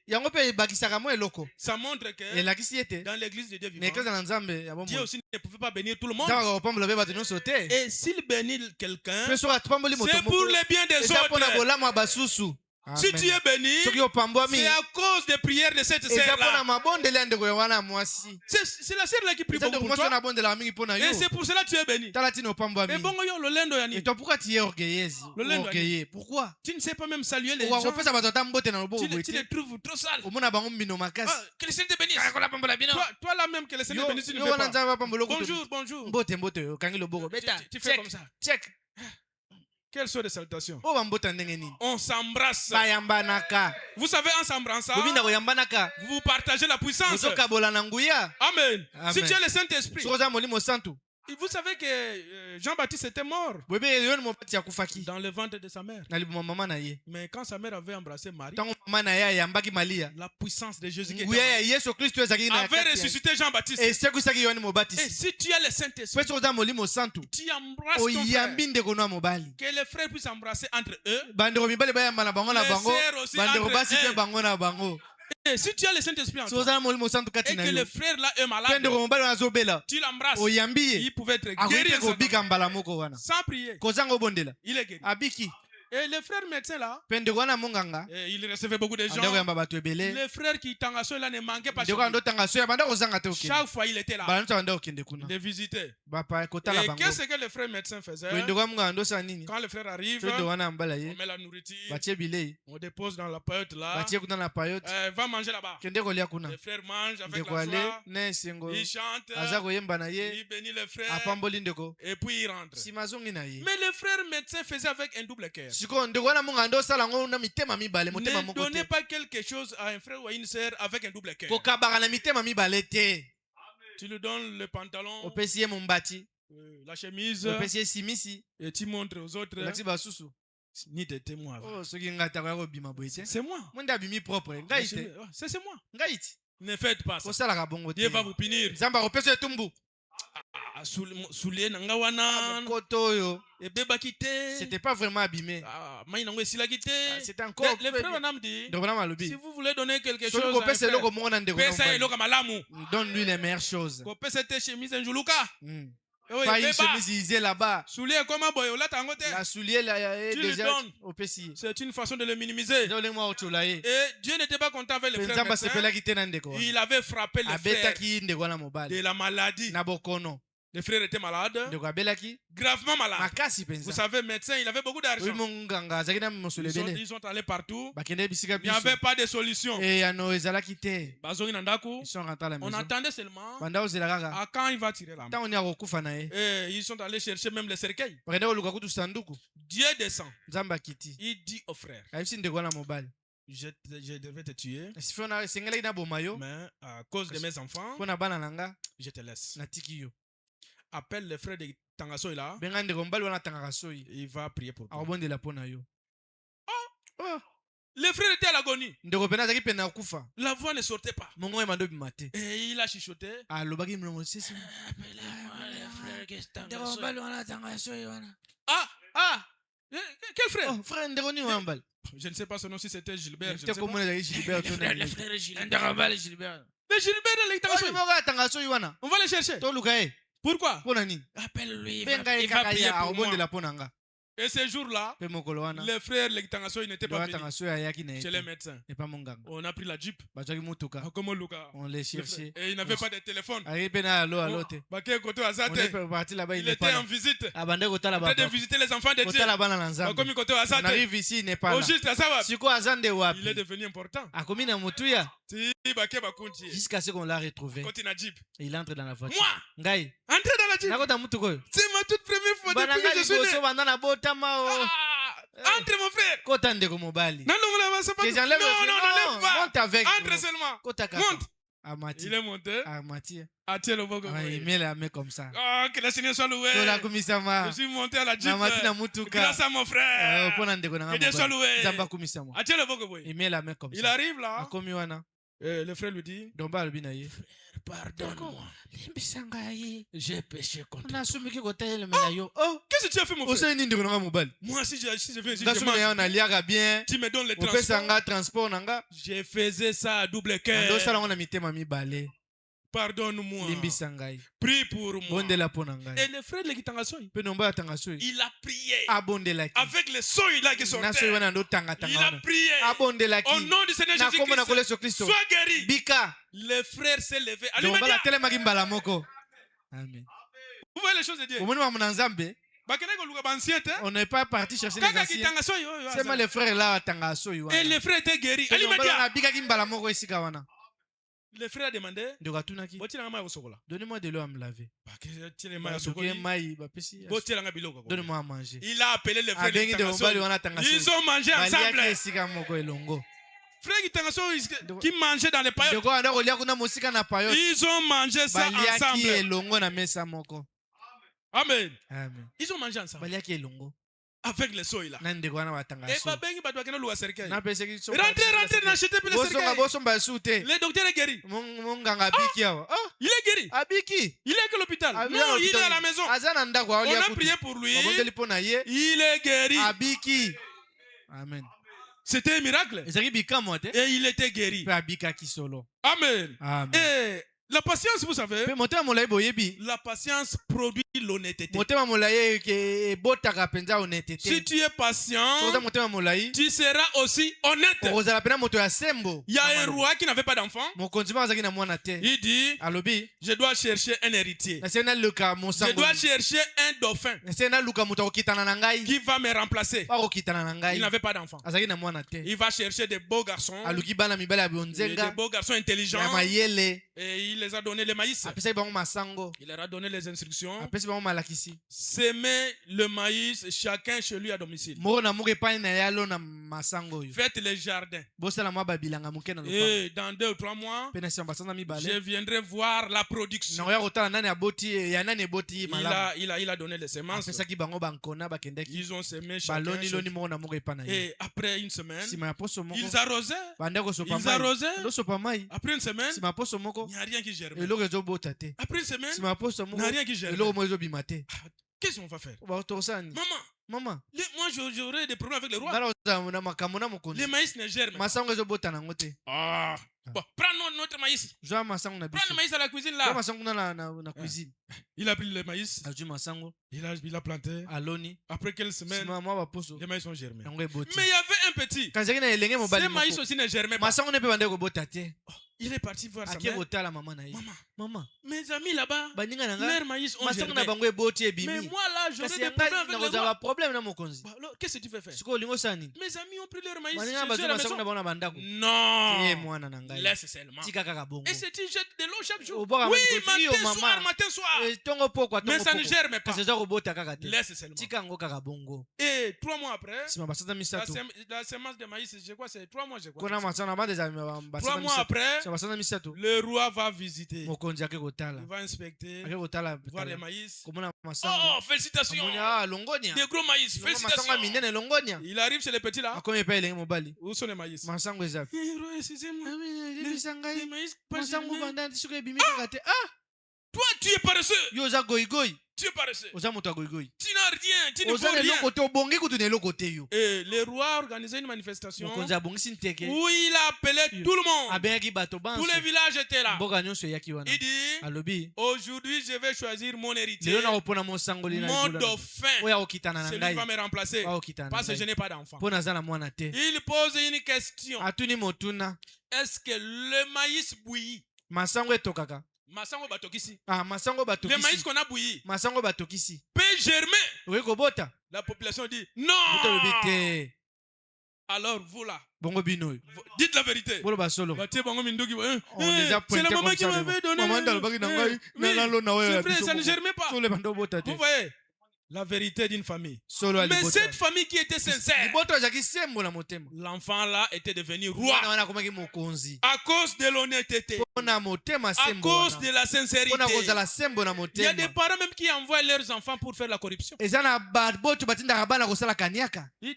Ça montre que dans l'église de Dieu vivant, Dieu aussi ne pouvait pas bénir tout le monde. Et s'il bénit quelqu'un, c'est pour le bien des autres. Amen. Si tu es béni, c'est à cause des prières de cette sœur-là. C'est la sœur-là qui prie beaucoup pour toi. Et c'est pour cela que tu es béni. Mais bon, le lendo yani. Pourquoi tu es orgueilleux? Pourquoi? Tu ne sais pas même saluer les gens. Tu les trouves trop sales. Que le Seigneur te bénisse. Toi là même, que le Seigneur te bénisse, tu ne fais pas. Bonjour. Tu fais comme ça. Check. Quelles sont les salutations? On s'embrasse. Vous savez, en s'embrassant, vous partagez la puissance. Amen. Si tu as le Saint-Esprit. Vous savez que Jean-Baptiste était mort dans le ventre de sa mère. Mais quand sa mère avait embrassé Marie, la puissance de Jésus avait ressuscité Jean-Baptiste. Et si tu as le Saint-Esprit, tu embrasses ton frère. Que les frères puissent embrasser entre eux. Les sœurs aussi entre eux. Et si tu as le Saint-Esprit en toi, et que le frère là est malade, tu l'embrasses, il pouvait être guéri sans prier. Il est guéri. Et les frères médecins là, il recevait beaucoup de gens. Les frères qui Tangaso là ne manquaient pas. Chaque fois il était là. De visiter. Et qu'est-ce que les frères médecins faisaient? Quand le frère arrive, on met la nourriture, on dépose dans la paillote là. Va manger là-bas. Les frères mangent avec la joie. Ils chantent. Ils bénissent les frères. Et puis ils rentrent. Mais les frères médecins faisaient avec un double cœur. Ne donnez pas quelque chose à un frère ou à une sœur avec un double cœur. Tu lui donnes le pantalon, la chemise, et tu montres aux autres. Ni de témoins. C'est moi. C'est moi. Ne faites pas ça. Dieu va vous punir. C'était pas vraiment abîmé. C'était encore. Les frères Wanam dit, si vous voulez donner quelque chose, donne-lui les meilleures choses. Pas une chemise isée là-bas. La soulier là, tu lui donnes. C'est une façon de le minimiser. Et Dieu n'était pas content avec les frères médecins. Il avait frappé les frères de la maladie. Les frères étaient malades, gravement malades. Vous savez, médecin, il avait beaucoup d'argent. Ils sont allés partout. Il n'y avait pas de solution. Ils sont rentrés à la maison. On attendait seulement à quand il va tirer la main. Et ils sont allés chercher même les cercueils. Dieu descend. Il dit aux frères, je devais te tuer, mais à cause de mes enfants, je te laisse. Appelle le frère de Tangasoy là. Il va prier pour toi. Le frère était à l'agonie. La voix ne sortait pas. Et il a chuchoté. Appelez-moi le frère de Tangasoy. Quel frère? Je ne sais pas son nom, si c'était Gilbert. Je ne sais pas. Le frère Gilbert. Le Gilbert, on va le chercher. Pourquoi? Appelle-lui. Il va prier pour moi. Et ce jour-là, les frères Tangasoy n'étaient pas venus chez les médecins. On a pris la Jeep. On les cherchait. Et il n'avait pas de téléphone. Il était en visite. En train de visiter les enfants de Dieu. On arrive ici, il n'est pas là. Il est devenu important. Jusqu'à ce qu'on l'a retrouvé. Il entre dans la voiture. Moi, entrer dans la Jeep. C'est ma toute première fois depuis que je suis né. Entre mon frère. Non, monte avec. Entre seulement. Monte. Il est monté. Attire le bogo. Il met la main comme ça. Oh, que le Seigneur soit loué. Je suis monté à la Jeep. Grâce à mon frère. Que Dieu soit loué. Attire le bogo. Il met la main comme ça. Il arrive là. Et le frère lui dit, pardonne-moi. J'ai péché contre toi. Qu'est-ce que tu as fait, mon frère? Moi, si je viens ici, tu me donnes le transport. Je faisais ça à double cœur. Pardonne-moi. Prie pour moi. Et le frère de Tangasoy, il a prié avec les soins là qui sortaient. Il a prié au nom du Seigneur Jésus-Christ. Sois guéri. Le frère s'est levé. Amen. Vous voyez les choses de Dieu. On n'est pas parti chercher les anciens. C'est moi le frère là. Et le frère était guéri. Le frère a demandé, donnez-moi de l'eau à me laver. Donnez-moi à manger. Il a appelé le frère de Tangasoy. Ils ont mangé ensemble. Frère qui mangeait dans les paillotes. Ils ont mangé ça ensemble. Amen. Ils ont mangé ensemble. Avec les soins là. Et rentrez, n'achetez plus les cercueils. Le docteur est guéri. Il est guéri. Il est à l'hôpital. Non, il est à la maison. On a prié pour lui. Il est guéri. Amen. C'était un miracle. Et il était guéri. Amen. Et La patience, vous savez, la patience produit l'honnêteté. Si tu es patient, tu seras aussi honnête. Il y a un roi qui n'avait pas d'enfant. Il dit, je dois chercher un héritier. Je dois chercher un dauphin qui va me remplacer. Il n'avait pas d'enfant. Il va chercher des beaux garçons, des beaux garçons intelligents. Et il les a donné le maïs. Il leur a donné les instructions. Semer le maïs chacun chez lui à domicile. Faites les jardins. Et dans 2 ou 3 mois, je viendrai voir la production. Il a donné les semences. Ils ont semé chacun. Et après une semaine, ils arrosaient. Après une semaine, il n'y a rien qui germe. Après une semaine, il n'y a rien qui germe. Qu'est-ce qu'on va faire? Maman, moi j'aurais des problèmes avec le roi. Les maïs ne germent pas. Bon, prends notre maïs. Prends le maïs à la cuisine là. Il a pris le maïs. Il a planté. Après quelques semaines, les maïs sont germés. Mais il y avait un petit. Ce maïs aussi ne germait pas. Il est parti voir sa mère. Maman, mes amis là-bas, leur maïs ont germé. Mais moi là, j'aurais des problèmes avec le roi. Qu'est-ce que tu veux faire? Mes amis ont pris leur maïs chez eux à la maison. Non, laisse seulement. Et si tu jettes de l'eau chaque jour, oui, matin soir. Mais ça ne germe pas. Laisse seulement. Et 3 mois après, la semence de maïs, je crois c'est 3 mois. 3 mois après, le roi va visiter. Il va inspecter, voir les maïs. Oh, félicitations! Des gros maïs, félicitations! Il arrive chez les petits là. Où sont les maïs? Excusez-moi. Les maïs pas germés. Toi, tu es paresseux. Tu es paresseux. Tu n'as rien. Tu ne vaux rien. Et le roi a organisé une manifestation où il a appelé tout le monde. Tous les villages étaient là. Il dit, aujourd'hui je vais choisir mon héritier, mon dauphin. Celui va me remplacer parce que je n'ai pas d'enfant. Il pose une question. Est-ce que le maïs bouilli, masango batokisi, le maïs qu'on a bouilli peut germer? La population dit non. Alors vous là, dites la vérité. C'est la maman qui m'avait donné. C'est vrai, ça ne germait pas. Vous voyez la vérité d'une famille. Mais cette famille qui était sincère, l'enfant là était devenu roi à cause de l'honnêteté, à cause de la sincérité. Il y a des parents même qui envoient leurs enfants pour faire la corruption. Ils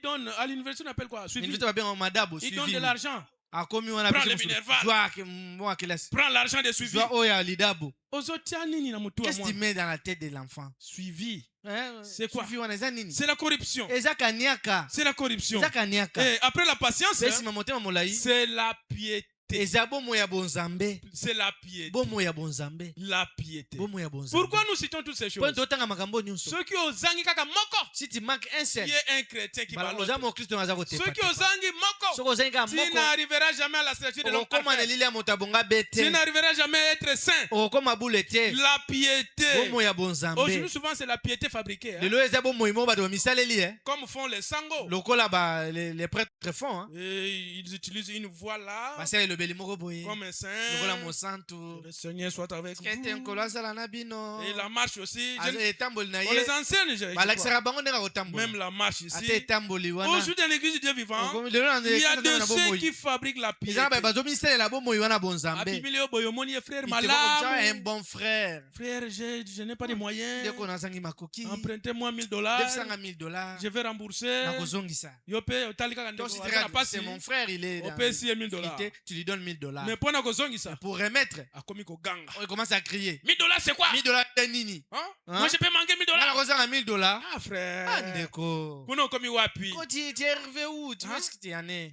donnent à l'université, on appelle quoi? Suivi. Ils donnent de l'argent. Prends les Minerval. Prends l'argent de suivi. Qu'est-ce qu'il met dans la tête de l'enfant? Suivi. C'est quoi? C'est la corruption. C'est la corruption. Et après la patience, c'est la piété. C'est la piété. La piété. Pourquoi nous citons toutes ces choses? Ceux qui ont zangi kaka moko, si tu manques un seul, il y a un chrétien qui parle. Ceux qui ont zangi moko, tu n'arriveras jamais à la statue de l'homme parfait. Tu n'arriveras jamais à être saint. La piété. Aujourd'hui souvent c'est la piété fabriquée. Comme font les sangos. Les prêtres font. Et ils utilisent une voix là. Comme un saint. Le Seigneur soit avec vous. Et la marche aussi. On les enseigne. Même la marche ici. Aujourd'hui dans l'église du Dieu vivant, il y a de ceux qui fabriquent la piété. Un bon frère. Frère, j'ai je n'ai pas de moyens. Empruntez-moi $1000. Je vais rembourser. C'est mon frère, il est $1000. Tu lui donnes $1000. Mais pour remettre, il commence à crier. $1000 c'est quoi? $1000 c'est nini? Moi je peux manquer $1000. Ah frère. Ah ndeko. Quand tu es arrivé où? Tu vois ce que tu en es?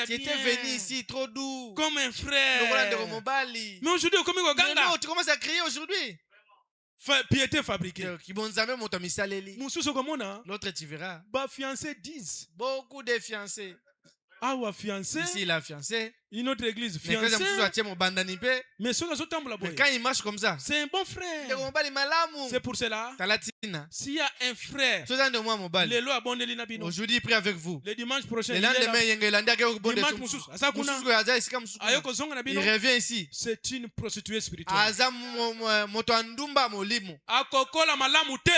Tu étais venu ici trop doux. Comme un frère. Mais aujourd'hui tu commences à crier aujourd'hui. Piété fabriquée. L'autre tu verras. Fiancés 10. Beaucoup de fiancés. Ah ouais, fiancé. Ici il a fiancé. Une autre église fiancé. Mais quand il marche comme ça, c'est un bon frère. C'est pour cela. S'il y a un frère, aujourd'hui il prie avec vous. Le dimanche prochain, il revient ici. C'est une prostituée spirituelle. Il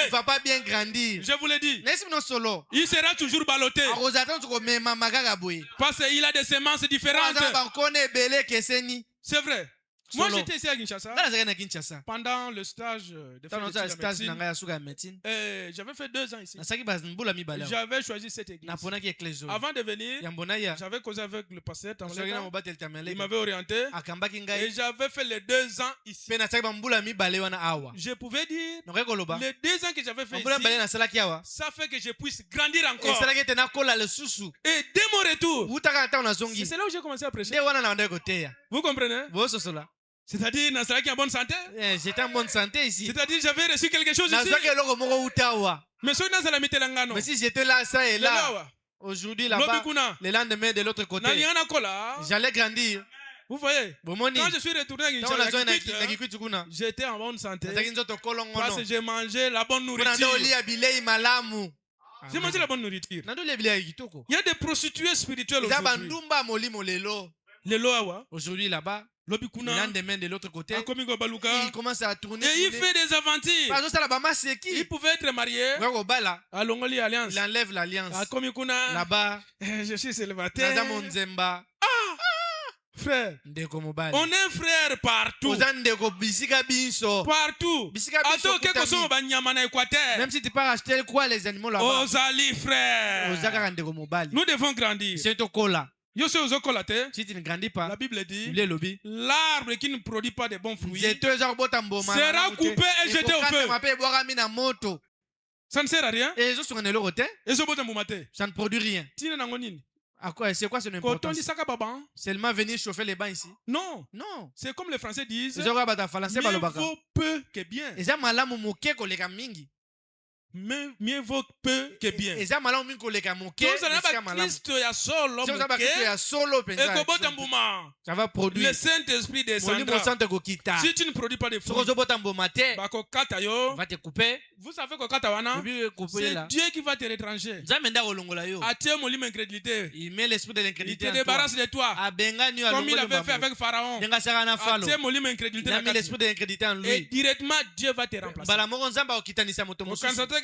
ne va pas bien grandir. Je vous l'ai dit. Il sera toujours ballotté. Parce qu'il a des semences différentes. C'est vrai. Moi j'étais ici à Kinshasa. Pendant le stage de médecine, j'avais fait 2 ans ici. J'avais choisi cette église. Avant de venir, j'avais causé avec le pasteur. Il m'avait orienté. Et j'avais fait les 2 ans ici. Je pouvais dire les 2 ans que j'avais fait ici, ça fait que je puisse grandir encore. Et dès mon retour, c'est là où j'ai commencé à prêcher. Vous comprenez? C'est-à-dire, Nasraki en bonne santé? J'étais en bonne santé ici. C'est-à-dire, j'avais reçu quelque chose ici. Mais si j'étais là, ça et là, aujourd'hui là-bas, le lendemain de l'autre côté, j'allais grandir. Vous voyez? Quand je suis retourné à Kinshasa, j'étais en bonne santé. Parce que j'ai mangé la bonne nourriture. J'ai mangé la bonne nourriture. Il y a des prostituées spirituelles aujourd'hui là-bas. Le lendemain de l'autre côté, il commence à tourner. Et il fait des aventures. Il pouvait être marié. Il enlève l'alliance. Là-bas, je suis célibataire. Frère, on est frère partout. Partout. Même si tu peux acheter quoi les animaux là-bas. Frère. Nous devons grandir. Si tu ne grandis pas, la Bible dit l'arbre qui ne produit pas de bons fruits sera coupé et jeté au feu. Ça ne sert à rien. Ça ne produit rien. À quoi? C'est quoi son importance? Seulement venir chauffer les bains ici? Non. Non. C'est comme les Français disent, mieux vaut peu que bien. Mieux vaut peu que bien. Ça va produire. Le Saint-Esprit descendra. Si tu ne produis pas de fruits, va te couper. Vous savez que c'est Dieu qui va te retrancher. Il met l'esprit de l'incrédulité. Il te débarrasse de toi. Comme il avait fait avec Pharaon. Il a mis l'esprit de l'incrédulité en lui. Et directement Dieu va te remplacer.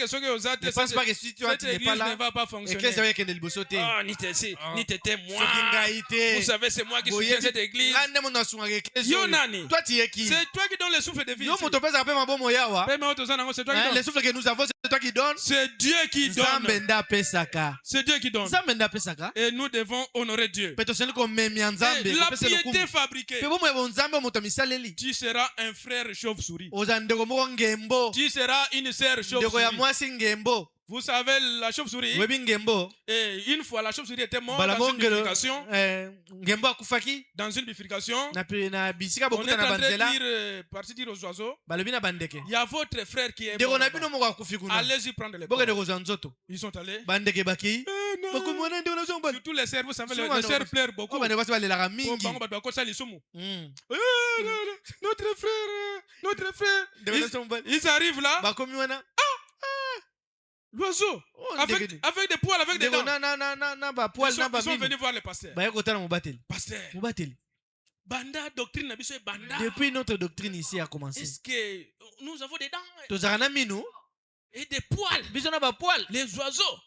Ne pense pas que si tu n'es pas là, ne va pas fonctionner. Ni t'étais moi. Vous savez, c'est moi qui soutiens cette église. Yonani. Toi, tu es qui? C'est toi qui donnes le souffle de vie. C'est toi qui donnes. Le souffle que nous avons, c'est toi qui donnes. C'est Dieu qui donne. C'est Dieu qui donne. Et nous devons honorer Dieu. Et la piété fabriquée. Tu seras un frère chauve-souris. Tu seras une sœur chauve-souris. Vous savez, la chauve-souris, et une fois la chauve-souris était morte dans une bifurcation, on est en train de partir dire aux oiseaux, il y a votre frère qui est mort. Allez-y prendre les corps. Ils sont allés. Surtout les sœurs, vous savez, les sœurs pleurent beaucoup. Notre frère, ils arrivent là. L'oiseau, avec des poils, avec des dents. Ils sont venus voir le pasteur. Pasteur. Banda, doctrine, depuis notre doctrine ici a commencé. Est-ce que nous avons des dents? Et des poils. Les oiseaux.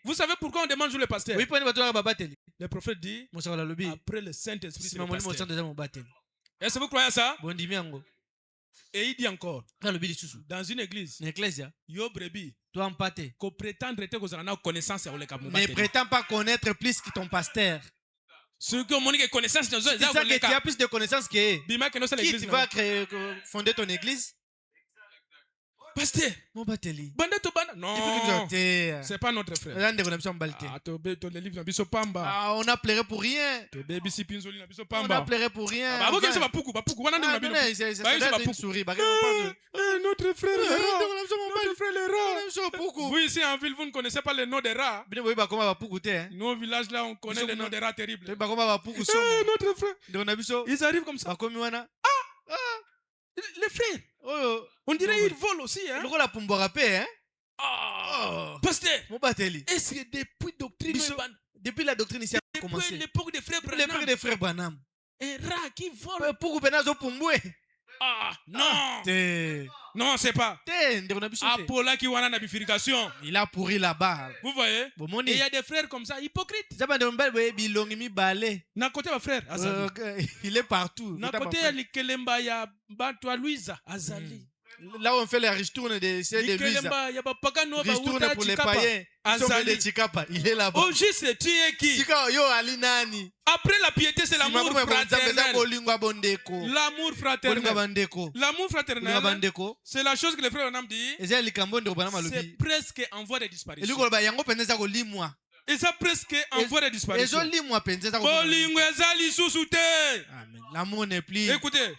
Vous savez pourquoi on demande toujours le pasteur? Le prophète dit, après le Saint-Esprit, c'est le pasteur. Est-ce que vous croyez ça? Et il dit encore, dans une église, yo brebis, toi en pâté, ne prétends pas connaître plus que ton pasteur. Ceux qui ont connaissance, c'est ça que tu as plus de connaissances que qui tu vas fonder ton église? Pasteur, mon bateli. Non, c'est pas notre frère. On a pleuré pour rien. On a pleuré pour rien. Notre frère vous ici en ville, vous ne connaissez pas le nom des rats. Nous au village là, on connaît le nom des rats terribles. Notre frère, ils arrivent comme ça. Les frères, on dirait qu'ils volent aussi. Pasteur, est-ce que depuis la doctrine ici a commencé, depuis l'époque des frères Branham, un rat qui vole. Non. Non, c'est pas. Apola qui wana na bifurcation. Il a pourri là-bas. Vous voyez? Et il y a des frères comme ça, hypocrites. Na côté ma frère, Azali. Il est partout. Na côté Likelemba ya Batwa Louisa, Azali. Là où on fait les ristournes de Louisa. Ristournes pour les païens. Azali. Il est là-bas. Oh, juste, tu es qui? Après la piété, c'est l'amour fraternel. L'amour fraternel. L'amour fraternel, c'est la chose que les frères ont dit. C'est presque en voie de disparition. Et ça presque en voie de disparition. L'amour n'est plus. Écoutez,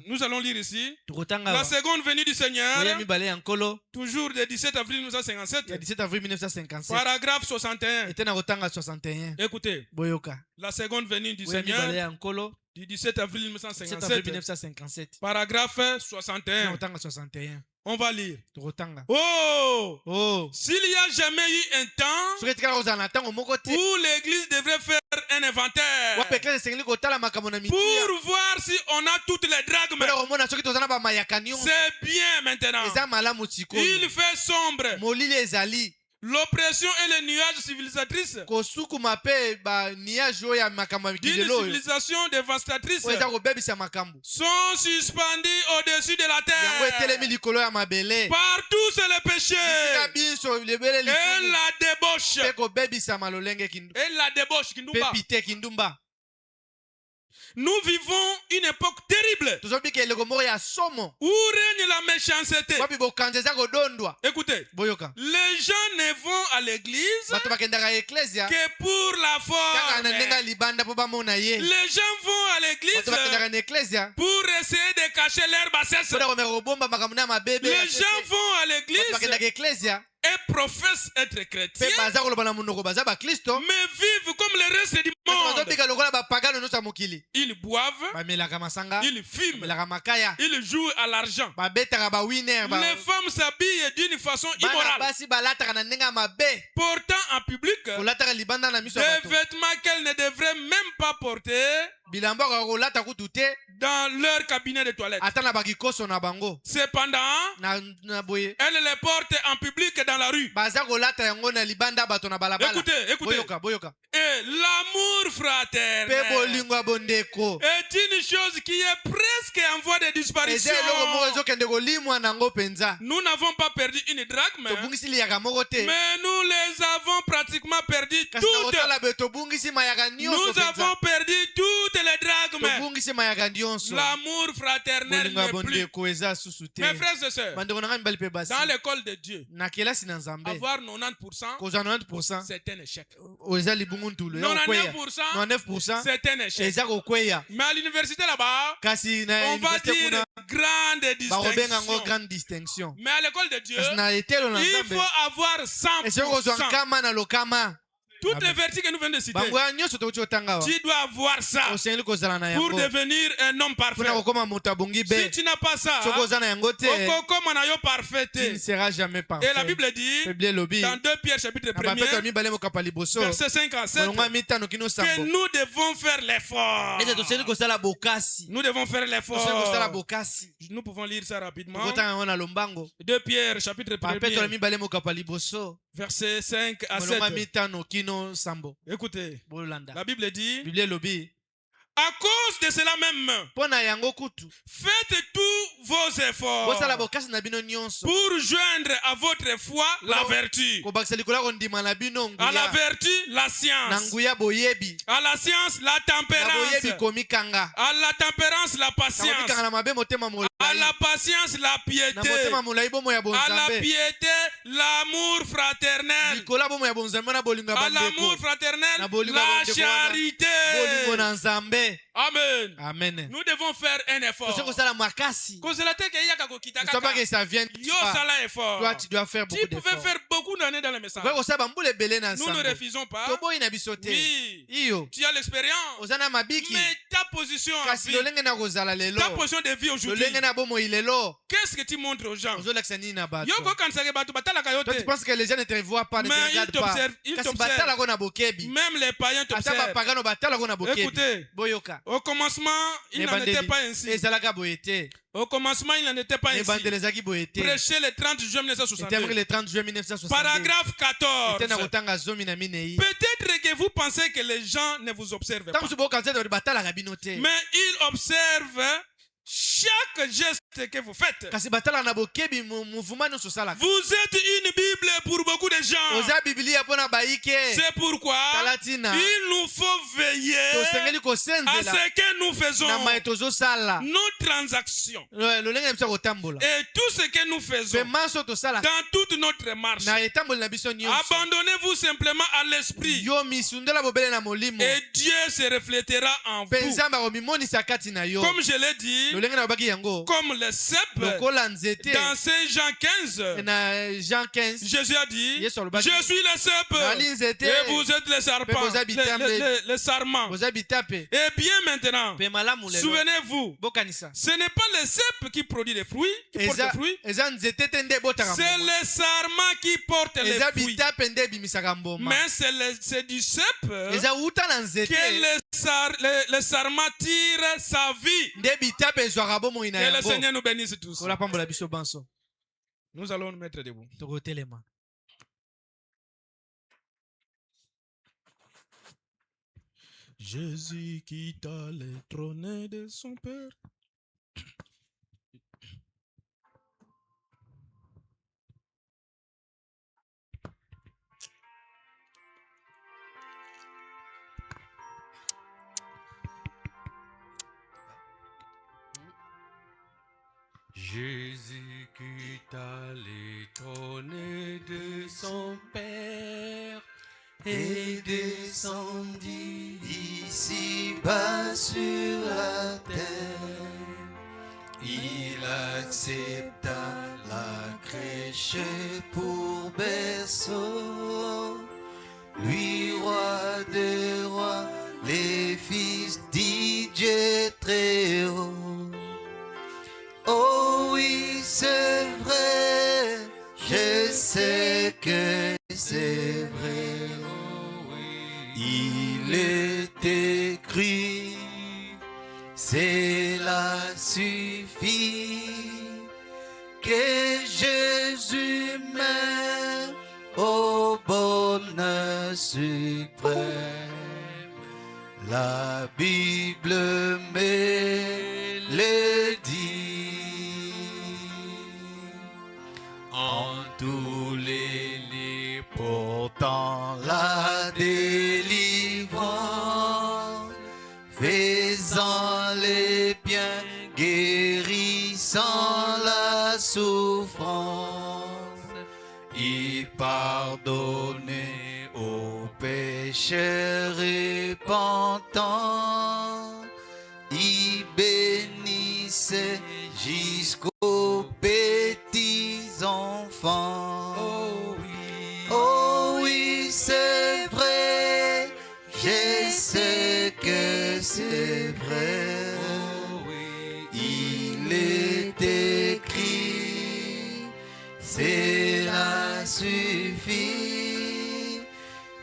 nous allons lire ici la seconde venue du Seigneur, toujours le 17 avril 1957, paragraphe 61. Écoutez, la seconde venue du Seigneur du 17 avril 1957, paragraphe 61. On va lire. Oh! S'il n'y a jamais eu un temps où l'église devrait faire un inventaire pour voir si on a toutes les drachmes, c'est bien maintenant. Il fait sombre. L'oppression et les nuages civilisatrices d'une civilisation dévastatrice sont suspendus au-dessus de la terre. Partout c'est le péché. Et la débauche. Et la débauche. Nous vivons une époque terrible où règne la méchanceté. Écoutez, les gens ne vont à l'église que pour la forme. Les gens vont à l'église pour essayer de cacher leur bassesse. Les gens vont à l'église et professent être chrétiens, mais vivent comme le reste du monde. Ils boivent, ils fument, ils jouent à l'argent. Les femmes s'habillent d'une façon immorale, portant en public des vêtements qu'elles ne devraient même pas porter dans leur cabinet de toilette. Cependant, elles les portent en public dans la rue. Écoutez. Et l'amour fraternel est une chose qui est presque en voie de disparition. Nous n'avons pas perdu une drachme, mais nous les avons pratiquement perdu toutes. Nous avons perdu toutes les drachmes. L'amour fraternel n'est plus. Mes frères et sœurs, dans l'école de Dieu, avoir 90%, c'est un échec. 99%, c'est un échec. Mais à l'université là-bas, on va dire grande distinction. Mais à l'école de Dieu, il faut avoir 100%. Toutes les vertus que nous venons de citer, tu dois avoir ça pour devenir un homme parfait. Si tu n'as pas ça, tu ne seras jamais parfait. Et la Bible dit dans 2 Pierre chapitre 1 verset 5 à 7 que nous devons faire l'effort. Nous devons faire l'effort. Nous pouvons lire ça rapidement. 2 Pierre chapitre 1 verset 5 à 7. Écoutez, la Bible dit, à cause de cela même, faites tout vos efforts pour joindre à votre foi la vertu, à la vertu la science, à la science la tempérance, à la tempérance la patience, à la patience la piété, à la piété l'amour fraternel, à l'amour fraternel la charité. Amen. Amen. Nous devons faire un effort. C'est pas que ça vient. Toi, tu dois faire beaucoup d'efforts. Tu pouvais faire beaucoup d'années dans le message. Nous ne refusons pas. Oui. Tu as l'expérience. Mais ta position en vie, ta position de vie aujourd'hui, qu'est-ce que tu montres aux gens? Toi, tu penses que les gens ne te voient pas, ne te regardent pas. Ils t'observent. Même les païens t'observent. Écoutez, au commencement, il n'en était pas ainsi. Au commencement, il n'en était pas ainsi. Prêchez le 30 juin 1962. Paragraphe 14. Peut-être que vous pensez que les gens ne vous observent pas. Mais ils observent chaque geste que vous faites. Vous êtes une Bible pour beaucoup de gens. C'est pourquoi il nous faut veiller à ce que nous faisons, nos transactions et tout ce que nous faisons dans toute notre marche. Abandonnez-vous simplement à l'esprit et Dieu se reflétera en vous. Comme je l'ai dit, comme le cep dans Saint Jean 15, Jésus a dit, je suis le cep et vous êtes les serpents, les sarments. Et bien maintenant, souvenez-vous, ce n'est pas le cep qui produit des fruits, qui porte des fruits, c'est les sarments qui portent les fruits. Mais c'est du cep que les sarments tirent sa vie. Que le Seigneur nous bénisse tous. Nous allons nous mettre debout. Jésus quitta le trône de son Père. Jésus quitta les trônes de son Père et descendit ici-bas sur la terre. Il accepta la crèche pour berceau, lui roi de rois, les fils du Dieu très haut. Oh oui, c'est vrai, je sais que c'est vrai. Il est écrit, cela suffit, que Jésus meurt au bonheur suprême. La Bible me le dit. En tous les lits portant la délivrance, faisant les biens, guérissant la souffrance, il pardonnait aux pécheurs repentants, il bénissait jusqu'aux petits enfants. Oh oui, c'est vrai, je sais que c'est vrai. Il est écrit, cela suffit,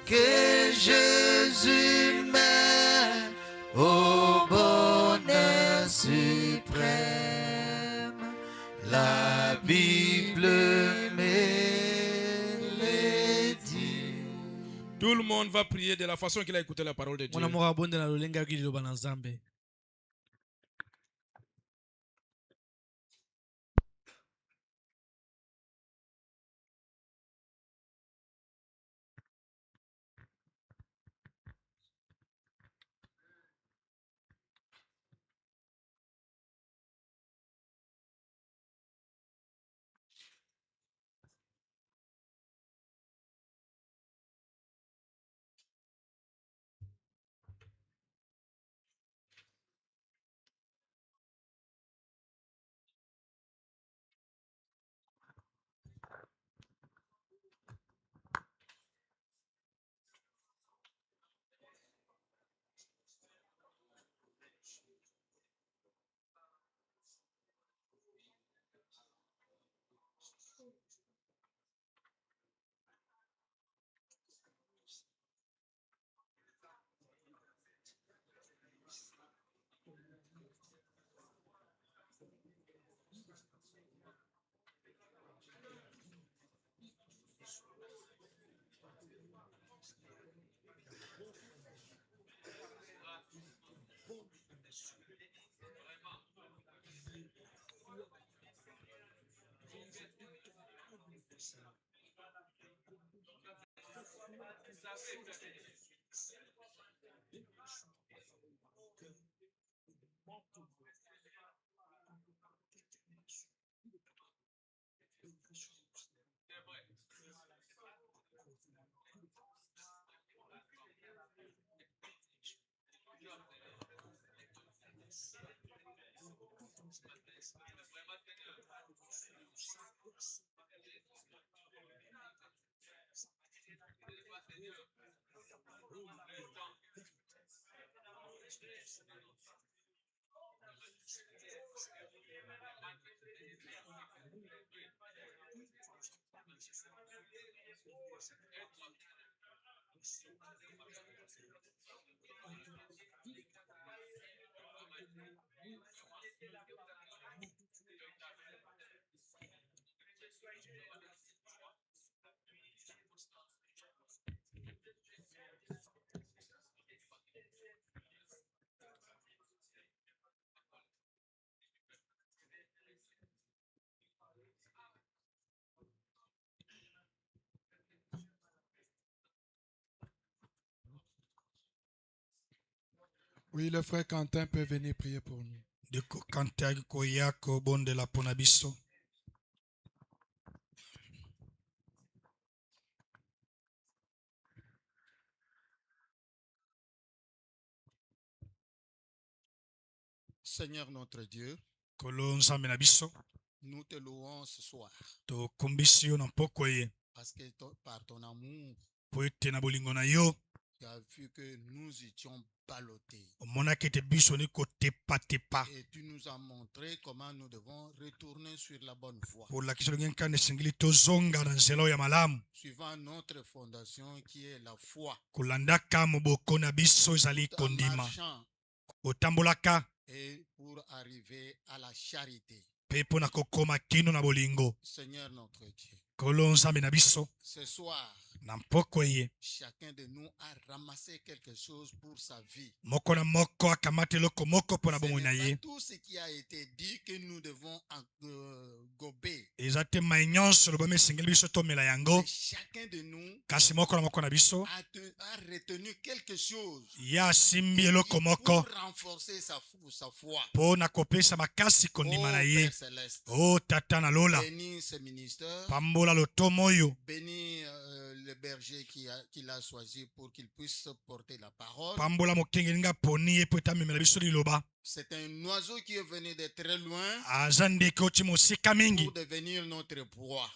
que Jésus meurt au bonheur suprême. La Bible me le dit. Tout le monde va prier de la façon qu'il a écouté la parole de Dieu. Oui, le frère Quentin peut venir prier pour nous. Seigneur notre Dieu, nous te louons ce soir parce que par ton amour, tu as vu que nous étions ballottés. Et tu nous as montré comment nous devons retourner sur la bonne voie. Suivant notre fondation qui est la foi. En marchant et pour arriver à la charité. Seigneur notre Dieu, ce soir, chacun de nous a ramassé quelque chose pour sa vie. Ce n'est pas tout ce qui a été dit que nous devons gober. Chacun de nous a retenu quelque chose pour renforcer sa foi. Oh Père Céleste, bénis ce ministère, bénis le berger qu'il a choisi pour qu'il puisse porter la parole. C'est un oiseau qui est venu de très loin pour devenir notre proie.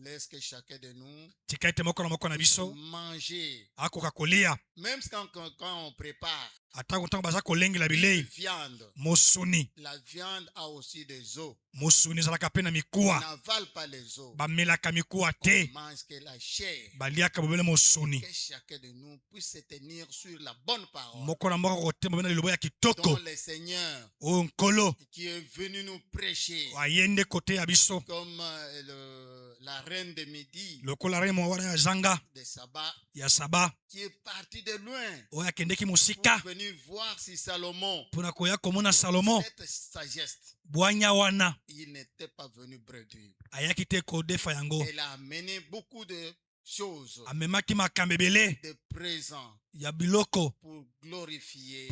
Laisse que chacun de nous puisse manger. Même quand on prépare la viande, la viande a aussi des os. On n'avale pas les os. On mange que la chair. Que chacun de nous puisse se tenir sur la bonne parole. Dont le Seigneur qui est venu nous prêcher comme la reine de midi de Saba qui est parti de loin pour venir voir si Salomon cette sagesse, il n'était pas venu bredouille. Il a amené beaucoup de choses, de présents pour glorifier,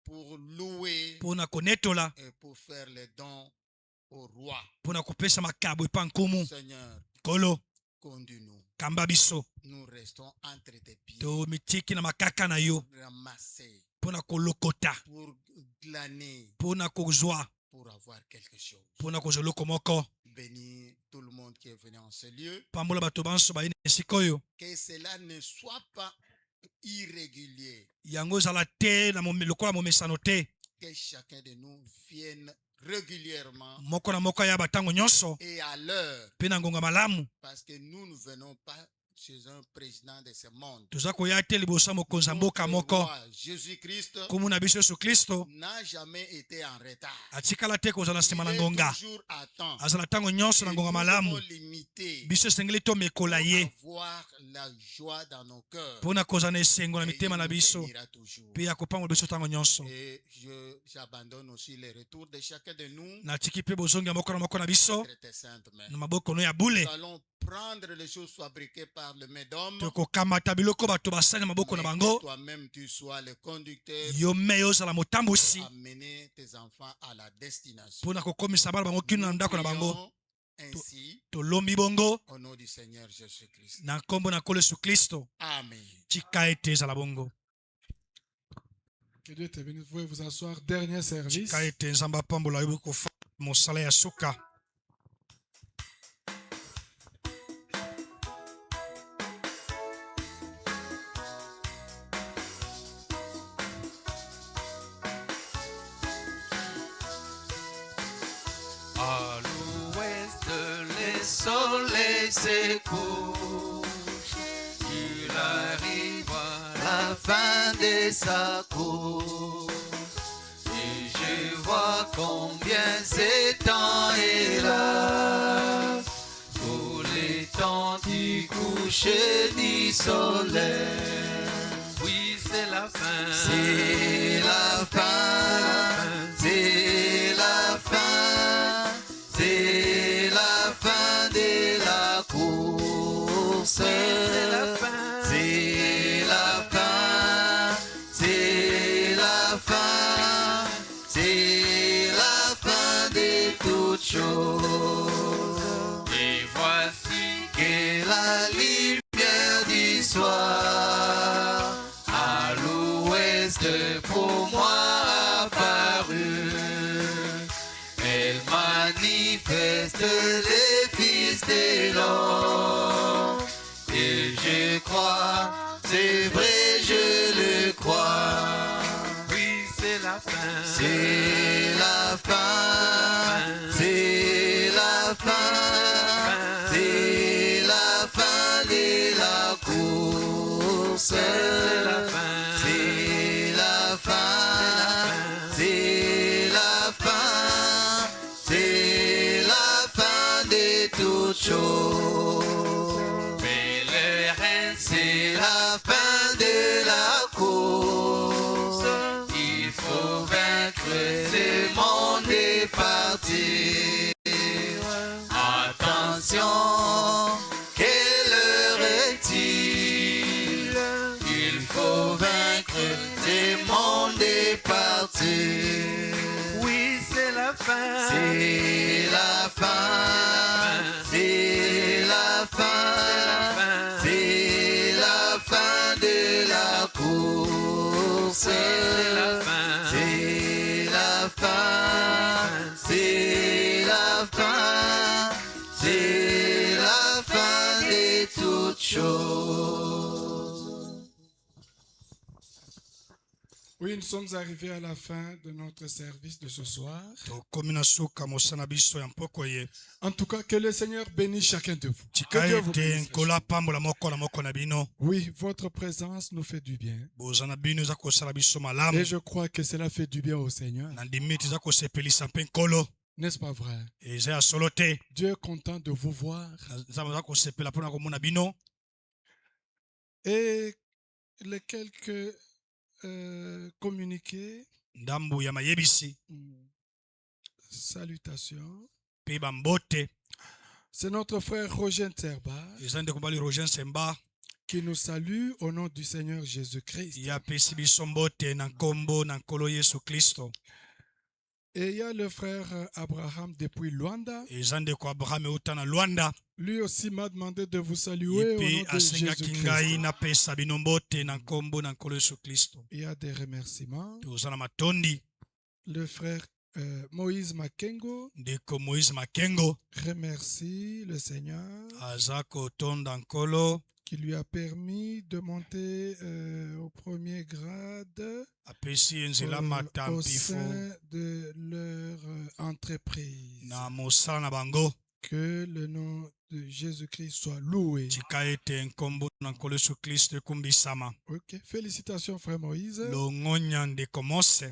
pour louer et pour faire les dons au roi. Seigneur, conduis-nous. Nous restons entre tes pieds, ramasser pour glaner, pour avoir quelque chose. Bénis tout le monde qui est venu en ce lieu. Que cela ne soit pas irrégulier. Que chacun de nous vienne régulièrement et à l'heure. Parce que nous ne venons pas chez un président de ce monde. Jésus-Christ n'a jamais été en retard. Il est toujours à temps. Limité pour avoir la joie dans nos cœurs. Et j'abandonne aussi les retours de chacun de nous. Nous allons prendre les choses fabriquées par le médom. Toi-même, tu sois le conducteur. Amener tes enfants à la destination. Ainsi, au nom du Seigneur Jésus-Christ. Amen. Que Dieu te bénisse. Vous pouvez vous asseoir. Dernier service. À l'ouest, le soleil se couche. Il arrive à la fin de sa course. Et je vois combien ce temps est là. Pour les temps du coucher du soleil. Oui, c'est la fin. C'est la fin. C'est la fin. C'est la fin de la course. C'est la fin. C'est la fin. C'est la fin. C'est la fin de toutes choses. Et voici que la lumière du soir à l'ouest pour moi apparut. Elle manifeste les fils de l'homme. Et je crois, c'est vrai, je le crois. Oui, c'est la fin. C'est la fin. C'est la fin. C'est la fin de la course. C'est la fin. C'est la fin. C'est la fin. C'est la fin de toutes choses. Mais le reste, c'est la fin de la course. Il faut vaincre, ce monde est parti. Attention, quelle heure est-il? Il faut vaincre, ce monde est parti. Oui, c'est la fin. C'est la fin. C'est la fin. C'est la fin de la course. C'est la fin. C'est la fin. C'est la fin. C'est la fin de toutes choses. Oui, nous sommes arrivés à la fin de notre service de ce soir. En tout cas, que le Seigneur bénisse chacun de vous. Que Dieu vous bénisse. Oui, votre présence nous fait du bien. Et je crois que cela fait du bien au Seigneur. N'est-ce pas vrai? Dieu est content de vous voir. Et les quelques communiqués, salutations. C'est notre frère Roger Nserba qui nous salue au nom du Seigneur Jésus-Christ. Et il y a le frère Abraham depuis Luanda. Lui aussi m'a demandé de vous saluer au nom de Jésus-Christ. Il y a des remerciements. Le frère Moïse Makengo remercie le Seigneur qui lui a permis de monter au premier grade au sein de leur entreprise. Que le nom de Jésus-Christ soit loué. Ok, félicitations frère Moïse.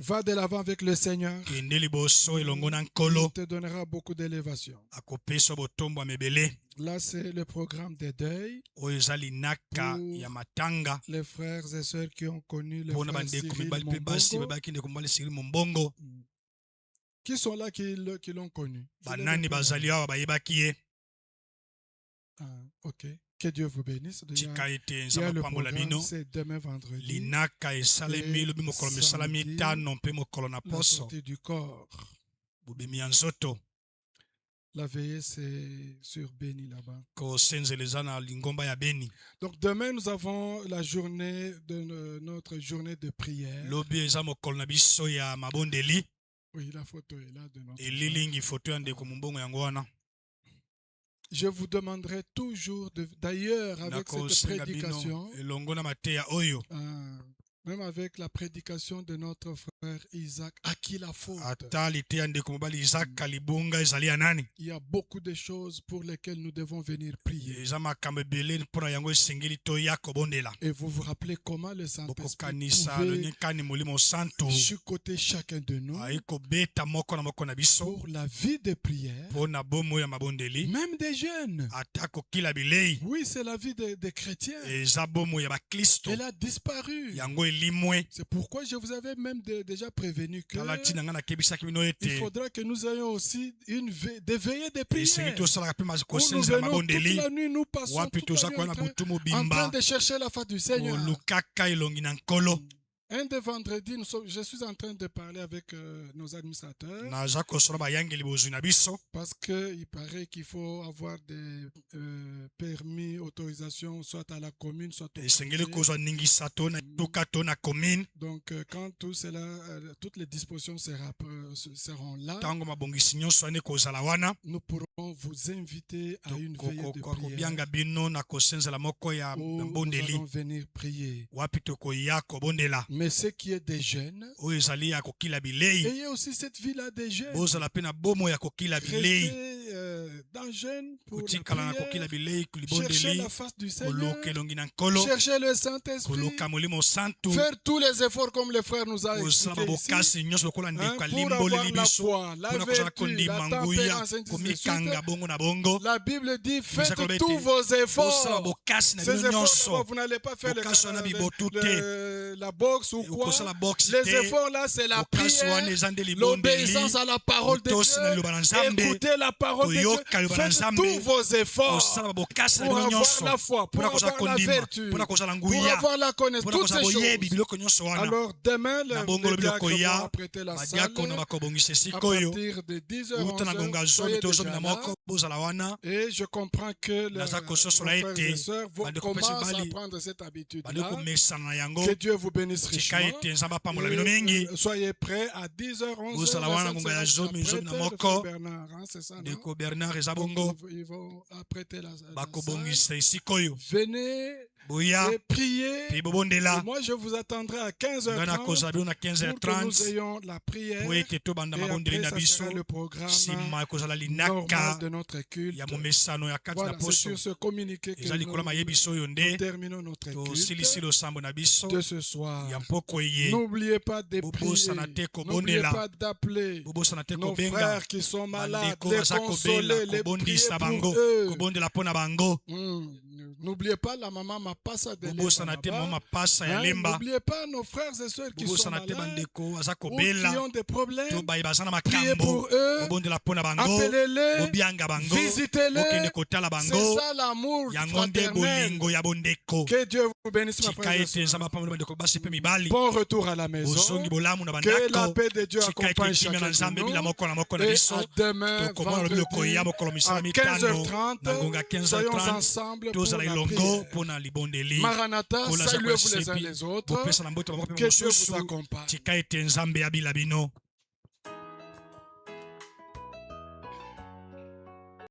Va de l'avant avec le Seigneur. Il te donnera beaucoup d'élévation. Là, c'est le programme des deuils. Pour les frères et sœurs qui ont connu le frère Cyril Mombongo. Qui sont là qui l'ont connu? Ok. Que Dieu vous bénisse. Il y a le programme, c'est demain vendredi. La sortie du corps. La veillée, c'est sur Béni là-bas. Donc demain, nous avons la journée de notre journée de prière. Oui, la photo est là de notre. Je vous demanderai toujours, d'ailleurs, avec cette prédication, même avec la prédication de notre frère Isaac, à qui la faute? Il y a beaucoup de choses pour lesquelles nous devons venir prier. Et vous vous rappelez comment le Saint-Esprit pouvait chicoter chacun de nous pour la vie de prière, même des jeunes. Oui, c'est la vie des chrétiens. Elle a disparu. C'est pourquoi je vous avais même déjà prévenu que il faudra que nous ayons aussi des veillées de prière. Où nous venons toute la nuit, nous passons toute la nuit en train de chercher la face du Seigneur. Un des vendredis, je suis en train de parler avec nos administrateurs parce qu'il paraît qu'il faut avoir des permis, autorisations, soit à la commune, soit au Donc, quand tout cela, toutes les dispositions seront là, nous pourrons vous inviter à une veillée de prière où nous allons venir prier. Mais ce qui est des jeunes, ayez aussi cette vie-là des jeunes. Restez dans jeunes pour la prière. Cherchez la face du Seigneur. Cherchez le Saint-Esprit. Faire tous les efforts comme le frère nous a expliqué ici, pour avoir la foi, la vertu, la tempérance, la Bible dit faites tous vos efforts. Ces efforts, vous n'allez pas faire la boxe ou quoi. Les efforts là, c'est la prière, l'obéissance à la parole de Dieu. Écoutez la parole de Dieu. Faites tous vos efforts pour avoir la foi, pour avoir la vertu, pour avoir la connaissance, toutes ces choses. Alors demain, le diacre va prêter la salle à partir de 10h, 11h, soyez déjà là. Et je comprends que les frères et sœurs commencent à prendre cette habitude-là. Que Dieu vous bénisse richement. Soyez prêts à 10h, 11h. Bernard, c'est ça, non? Ils vont apprêter la salle. Venez et priez. Et moi, je vous attendrai à 15h30 pour que nous ayons la prière. Et après, ça sera le programme normal de notre culte. Voilà, c'est sur ce communiqué que nous terminons notre culte de ce soir. N'oubliez pas de prier. N'oubliez pas d'appeler nos frères qui sont malades, les consoler, les prier pour eux. N'oubliez pas la maman Mapassa de Lemba. N'oubliez pas nos frères et sœurs qui sont malades ou qui ont des problèmes. Priez pour eux. Appelez-les. Visitez-les. C'est ça l'amour fraternel. Que Dieu vous bénisse, ma frère et sœurs. Bon retour à la maison. Que la paix de Dieu accompagne chacun de nous. Et à demain, vendredi, à 15h30, soyons ensemble pour la prière. Maranatha, saluez-vous les uns les autres. Que Dieu vous accompagne.